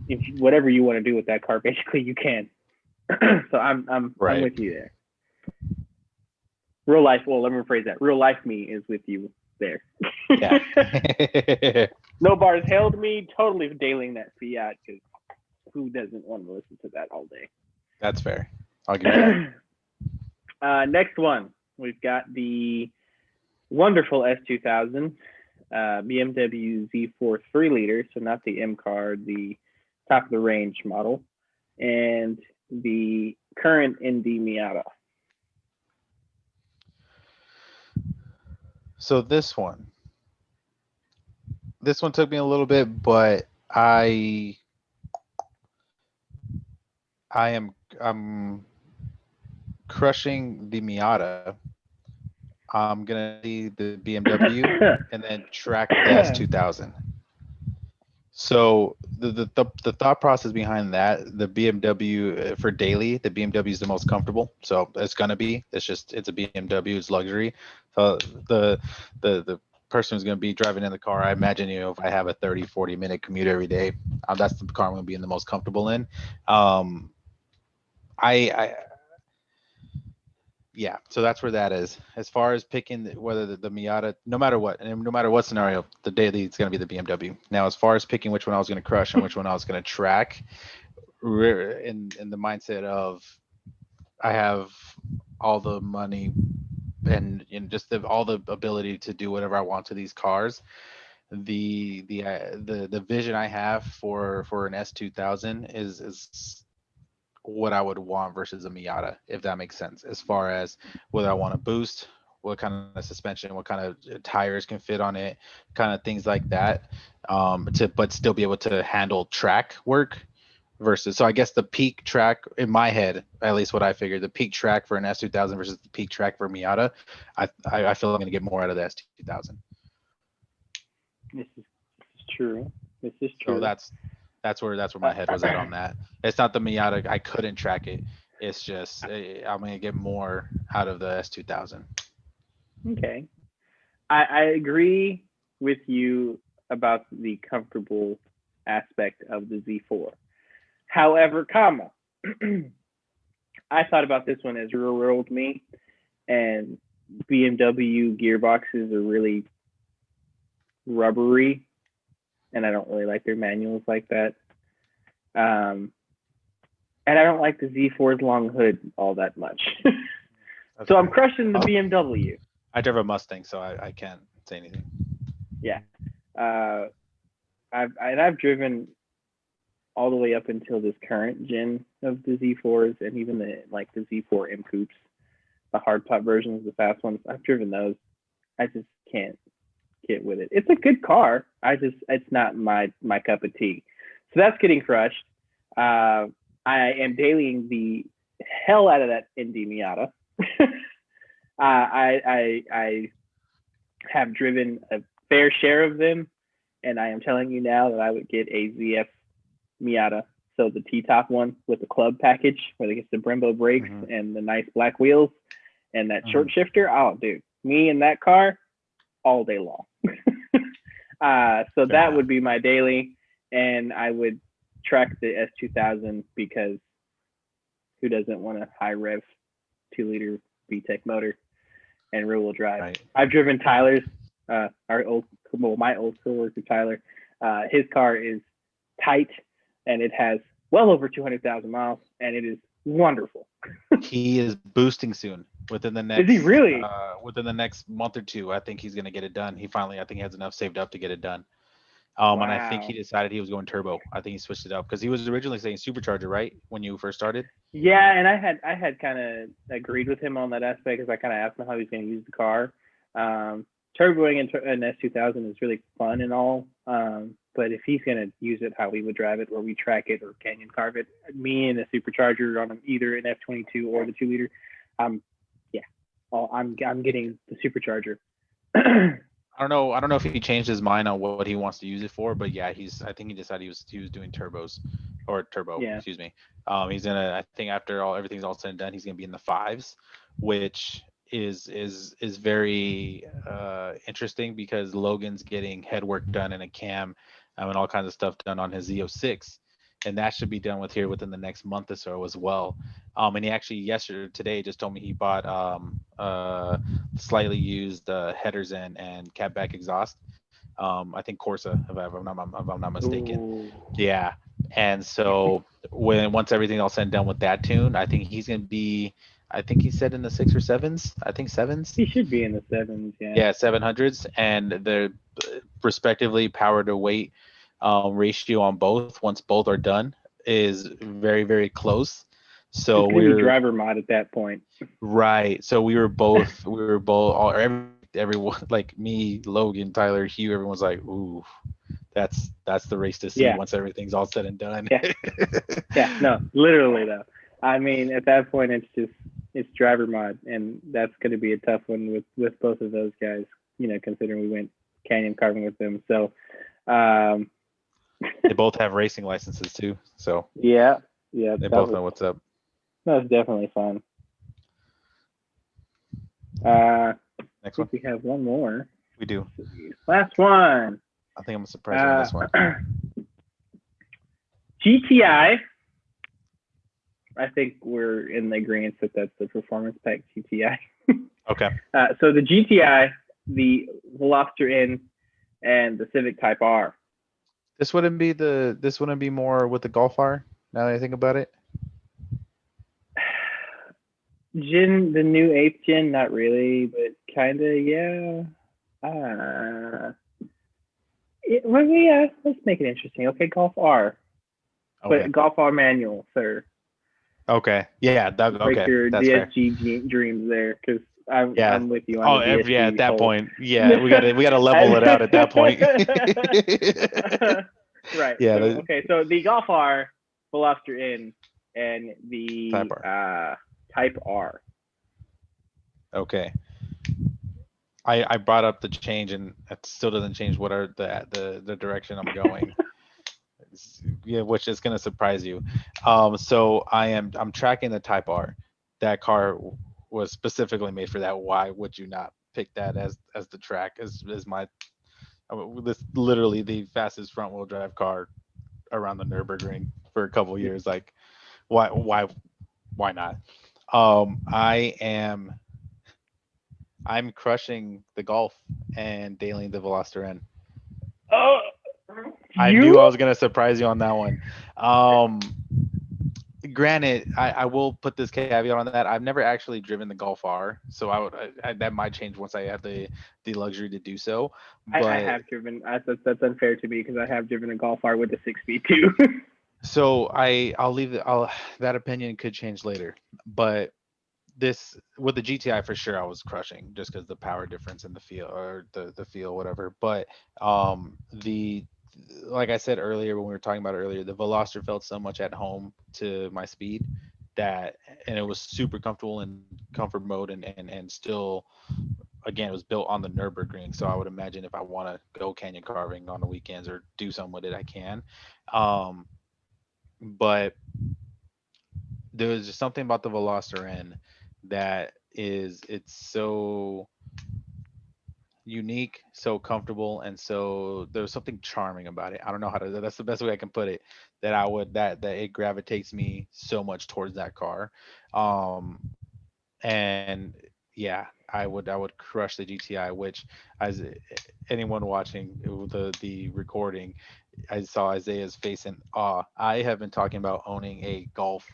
if whatever you want to do with that car, basically you can. So I'm with you there. Real life. Well, let me rephrase that. Real life me is with you there. Yeah. No bars held me. Totally dailing that Fiat because who doesn't want to listen to that all day? That's fair. I'll give you that. Next one, we've got the wonderful S2000 BMW Z4 3-liter, so not the M car, the top of the range model, and the current Indy Miata. So this one took me a little bit, but I'm crushing the Miata. I'm gonna see the BMW and then track the S2000. So the thought process behind that, the BMW for daily, the BMW is the most comfortable. So it's gonna be. It's a BMW. It's luxury. So the person who's gonna be driving in the car, I imagine, if I have a 30-40 minute commute every day, that's the car I'm gonna be in the most comfortable in. I Yeah, so that's where that is. As far as picking whether the Miata, no matter what, and no matter what scenario, the daily it's going to be the BMW. Now, as far as picking which one I was going to crush and which one I was going to track, in the mindset of I have all the money and just all the ability to do whatever I want to these cars. The vision I have for an S2000 is what I would want versus a Miata, if that makes sense. As far as whether I want to boost, what kind of suspension, what kind of tires can fit on it, kind of things like that, but still be able to handle track work versus. So I guess the peak track in my head, at least what I figured, the peak track for an S2000 versus the peak track for Miata, I feel I'm going to get more out of the S2000. This is true. This is So true. that's where my head was at on that. It's not the Miata. I couldn't track it. It's just I'm gonna get more out of the S2000. Okay. I agree with you about the comfortable aspect of the Z4. However, I thought about this one as real world me, and BMW gearboxes are really rubbery, and I don't really like their manuals like that. And I don't like the Z4's long hood all that much. So I'm crushing the BMW. I drive a Mustang, so I can't say anything. Yeah. I've driven all the way up until this current gen of the Z4s and even the Z4 M coupes, the hardtop versions, the fast ones. I've driven those. I just can't get with it. It's a good car. It's not my cup of tea. So that's getting crushed. I am dailying the hell out of that Indy Miata. I have driven a fair share of them, and I am telling you now that I would get a ZF Miata, so the T-top one with the club package where it gets the Brembo brakes and the nice black wheels and that short shifter. Oh, dude, me in that car all day long. So that would be my daily, and I would track the S2000 because who doesn't want a high rev 2-liter VTEC motor and rear wheel drive? Right. I've driven Tyler's, my old coworker Tyler. His car is tight and it has well over 200,000 miles, and it is wonderful. He is boosting soon. Within the next, is he really? Within the next month or two, I think he's going to get it done. I think he has enough saved up to get it done. Wow. And I think he decided he was going turbo. I think he switched it up because he was originally saying supercharger, right, when you first started. Yeah, and I had kind of agreed with him on that aspect because I kind of asked him how he's going to use the car. Turboing an S2000 is really fun and all, but if he's going to use it how we would drive it, or we track it or canyon carve it, me and a supercharger on either an F22 or the 2-liter, I'm getting the supercharger. I don't know if he changed his mind on what he wants to use it for, but yeah, I think he decided he was doing turbos or turbo, excuse me. He's I think after everything's all said and done, he's gonna be in the 5s, which is very interesting because Logan's getting head work done in a cam and all kinds of stuff done on his Z06, and that should be done with here within the next month or so as well. And he actually today just told me he bought slightly used headers and catback exhaust. I think Corsa, if I'm not mistaken. Ooh. Yeah. And so once everything all said and done with that tune, I think he's gonna be. I think he said in the 6 or 7s. I think 7s. He should be in the sevens, yeah. Yeah, 700s, and the respectively power to weight ratio on both, once both are done, is very, very close. So It's gonna be we're driver mod at that point. right. So we were both all everyone like me, Logan, Tyler, Hugh, everyone's like, ooh, that's the race to see Yeah. once everything's all said and done. Yeah. Yeah, no, literally though. I mean, at that point, it's driver mod, and that's going to be a tough one with both of those guys. Considering we went canyon carving with them, so They both have racing licenses too, so yeah, they both know what's up. that was definitely fun. Next I one, think we have one more. we do. Last one. I think I'm surprised with this one. GTI. I think we're in the agreement that that's the performance pack GTI. Okay. So the GTI, the Veloster N, and the Civic Type R. This wouldn't be more with the Golf R, now that I think about it. The new 8th gen, not really, but kind of, yeah. Let's make it interesting. Okay, Golf R. Okay. But Golf R manual, sir. Okay. Yeah. Break your That's DSG fair. dreams there, because I'm with you on Oh, the DSG at that whole. point, yeah, we gotta level it out at that point. Right. Yeah. So the Golf R, Veloster N, and the Type R. Okay. I brought up the change, and it still doesn't change what are the direction I'm going. Yeah, which is gonna surprise you. So I'm tracking the Type R. That car was specifically made for that. Why would you not pick that as the track as my this literally the fastest front wheel drive car around the Nürburgring for a couple years? Like, why not? I'm crushing the Golf and dailing the Veloster N. Oh, I knew I was gonna surprise you on that one. Granted, I will put this caveat on that. I've never actually driven the Golf R, so that might change once I have the luxury to do so. But I have driven. That's unfair to me because I have driven a Golf R with a 6 speed too. so I'll leave that opinion could change later. But this with the GTI for sure, I was crushing just because the power difference in the feel or the feel, whatever. But like I said earlier when we were talking about it earlier, the Veloster felt so much at home to my speed and it was super comfortable in comfort mode and still, again, it was built on the Nürburgring. So I would imagine if I want to go canyon carving on the weekends or do something with it, I can. But there was just something about the Veloster N it's so unique, so comfortable, and so there's something charming about it. I don't know that's the best way I can put it, that it gravitates me so much towards that car. And yeah, I would crush the GTI, which, as anyone watching the recording, I saw Isaiah's face in awe. I have been talking about owning a Golf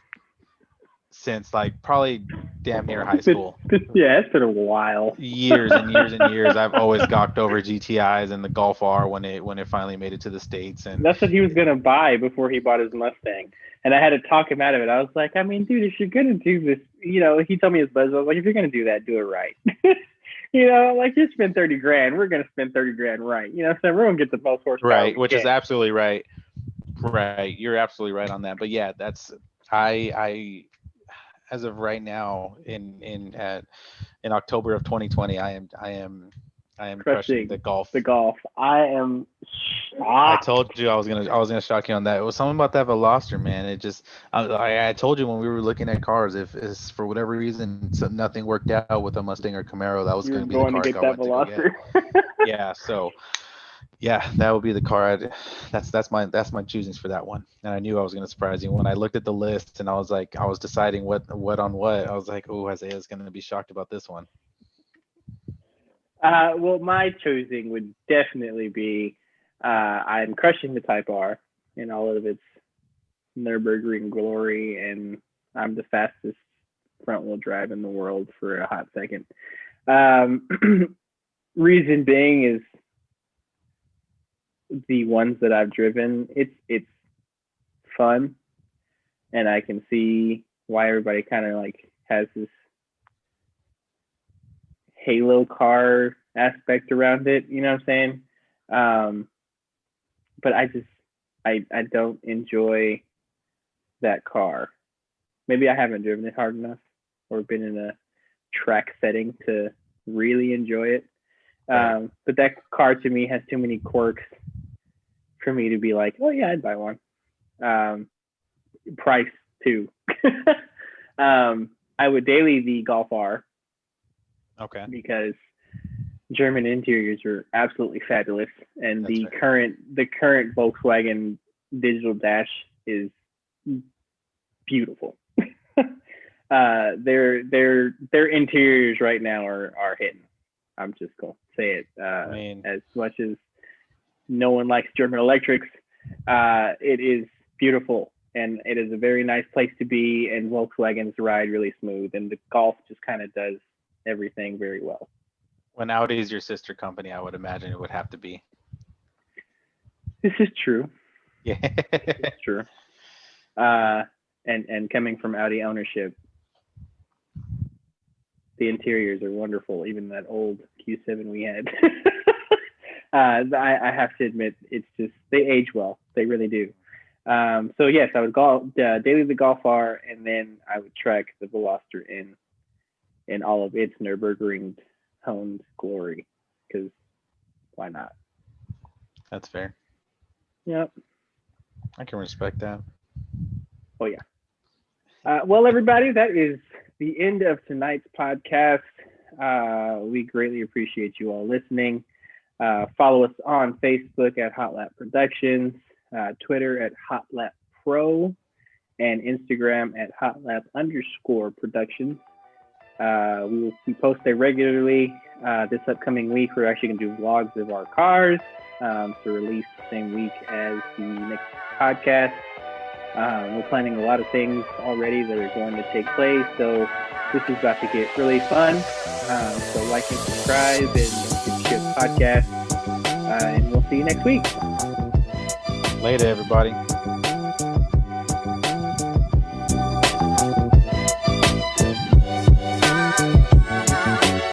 since like probably damn near high school. Yeah, it's been a while. Years and years and years. I've always gawked over GTIs and the Golf R when it finally made it to the States. And that's what he was gonna buy before he bought his Mustang. And I had to talk him out of it. I was like, I mean, dude, if you're gonna do this, he told me his buzz. I was like, if you're gonna do that, do it right. Like you spend $30,000, we're gonna spend $30,000 right. So everyone gets the most horsepower. Right, which is absolutely right. Right, you're absolutely right on that. But yeah, that's I as of right now in October of 2020, I am crushing the Golf. The Golf. I am shocked. I told you I was gonna shock you on that. It was something about that Veloster, man. It just I told you when we were looking at cars, if it's for whatever reason nothing worked out with a Mustang or Camaro, that was going to be the car I went to go get. Yeah, so Yeah, that would be the car. That's my choosings for that one. And I knew I was going to surprise you when I looked at the list and I was like, I was deciding what on what. I was like, oh, Isaiah's going to be shocked about this one. Well, my choosing would definitely be I'm crushing the Type R in all of its Nürburgring glory, and I'm the fastest front wheel drive in the world for a hot second. Reason being is the ones that I've driven, it's fun, and I can see why everybody kind of like has this halo car aspect around it. You know what I'm saying? But I don't enjoy that car. Maybe I haven't driven it hard enough or been in a track setting to really enjoy it. But that car to me has too many quirks for me to be like, oh yeah, I'd buy one. Price too. I would daily the Golf R. Okay. Because German interiors are absolutely fabulous, and That's the right. current Volkswagen digital dash is beautiful. Their interiors right now are hitting. I'm just gonna say it. I mean, As much as no one likes German electrics, it is beautiful, and it is a very nice place to be. And Volkswagens ride really smooth, and the Golf just kind of does everything very well. when Audi is your sister company, I would imagine it would have to be. This is true. Yeah. It's true. And coming from Audi ownership, the interiors are wonderful. Even that old Q7 we had. I have to admit, it's just they age well. They really do. So yes, I would daily the Golf R, and then I would track the Veloster in all of its Nürburgring honed glory, because why not? That's fair. Yep. I can respect that. Oh yeah. Well, everybody, that is the end of tonight's podcast. We greatly appreciate you all listening. Follow us on Facebook at HotLap Productions, Twitter at HotLap Pro, and Instagram at HotLap_Productions. We post there regularly. This upcoming week, we're actually going to do vlogs of our cars to release the same week as the next podcast. We're planning a lot of things already that are going to take place, so this is about to get really fun. So like and subscribe and share the podcast, and we'll see you next week. Later, everybody.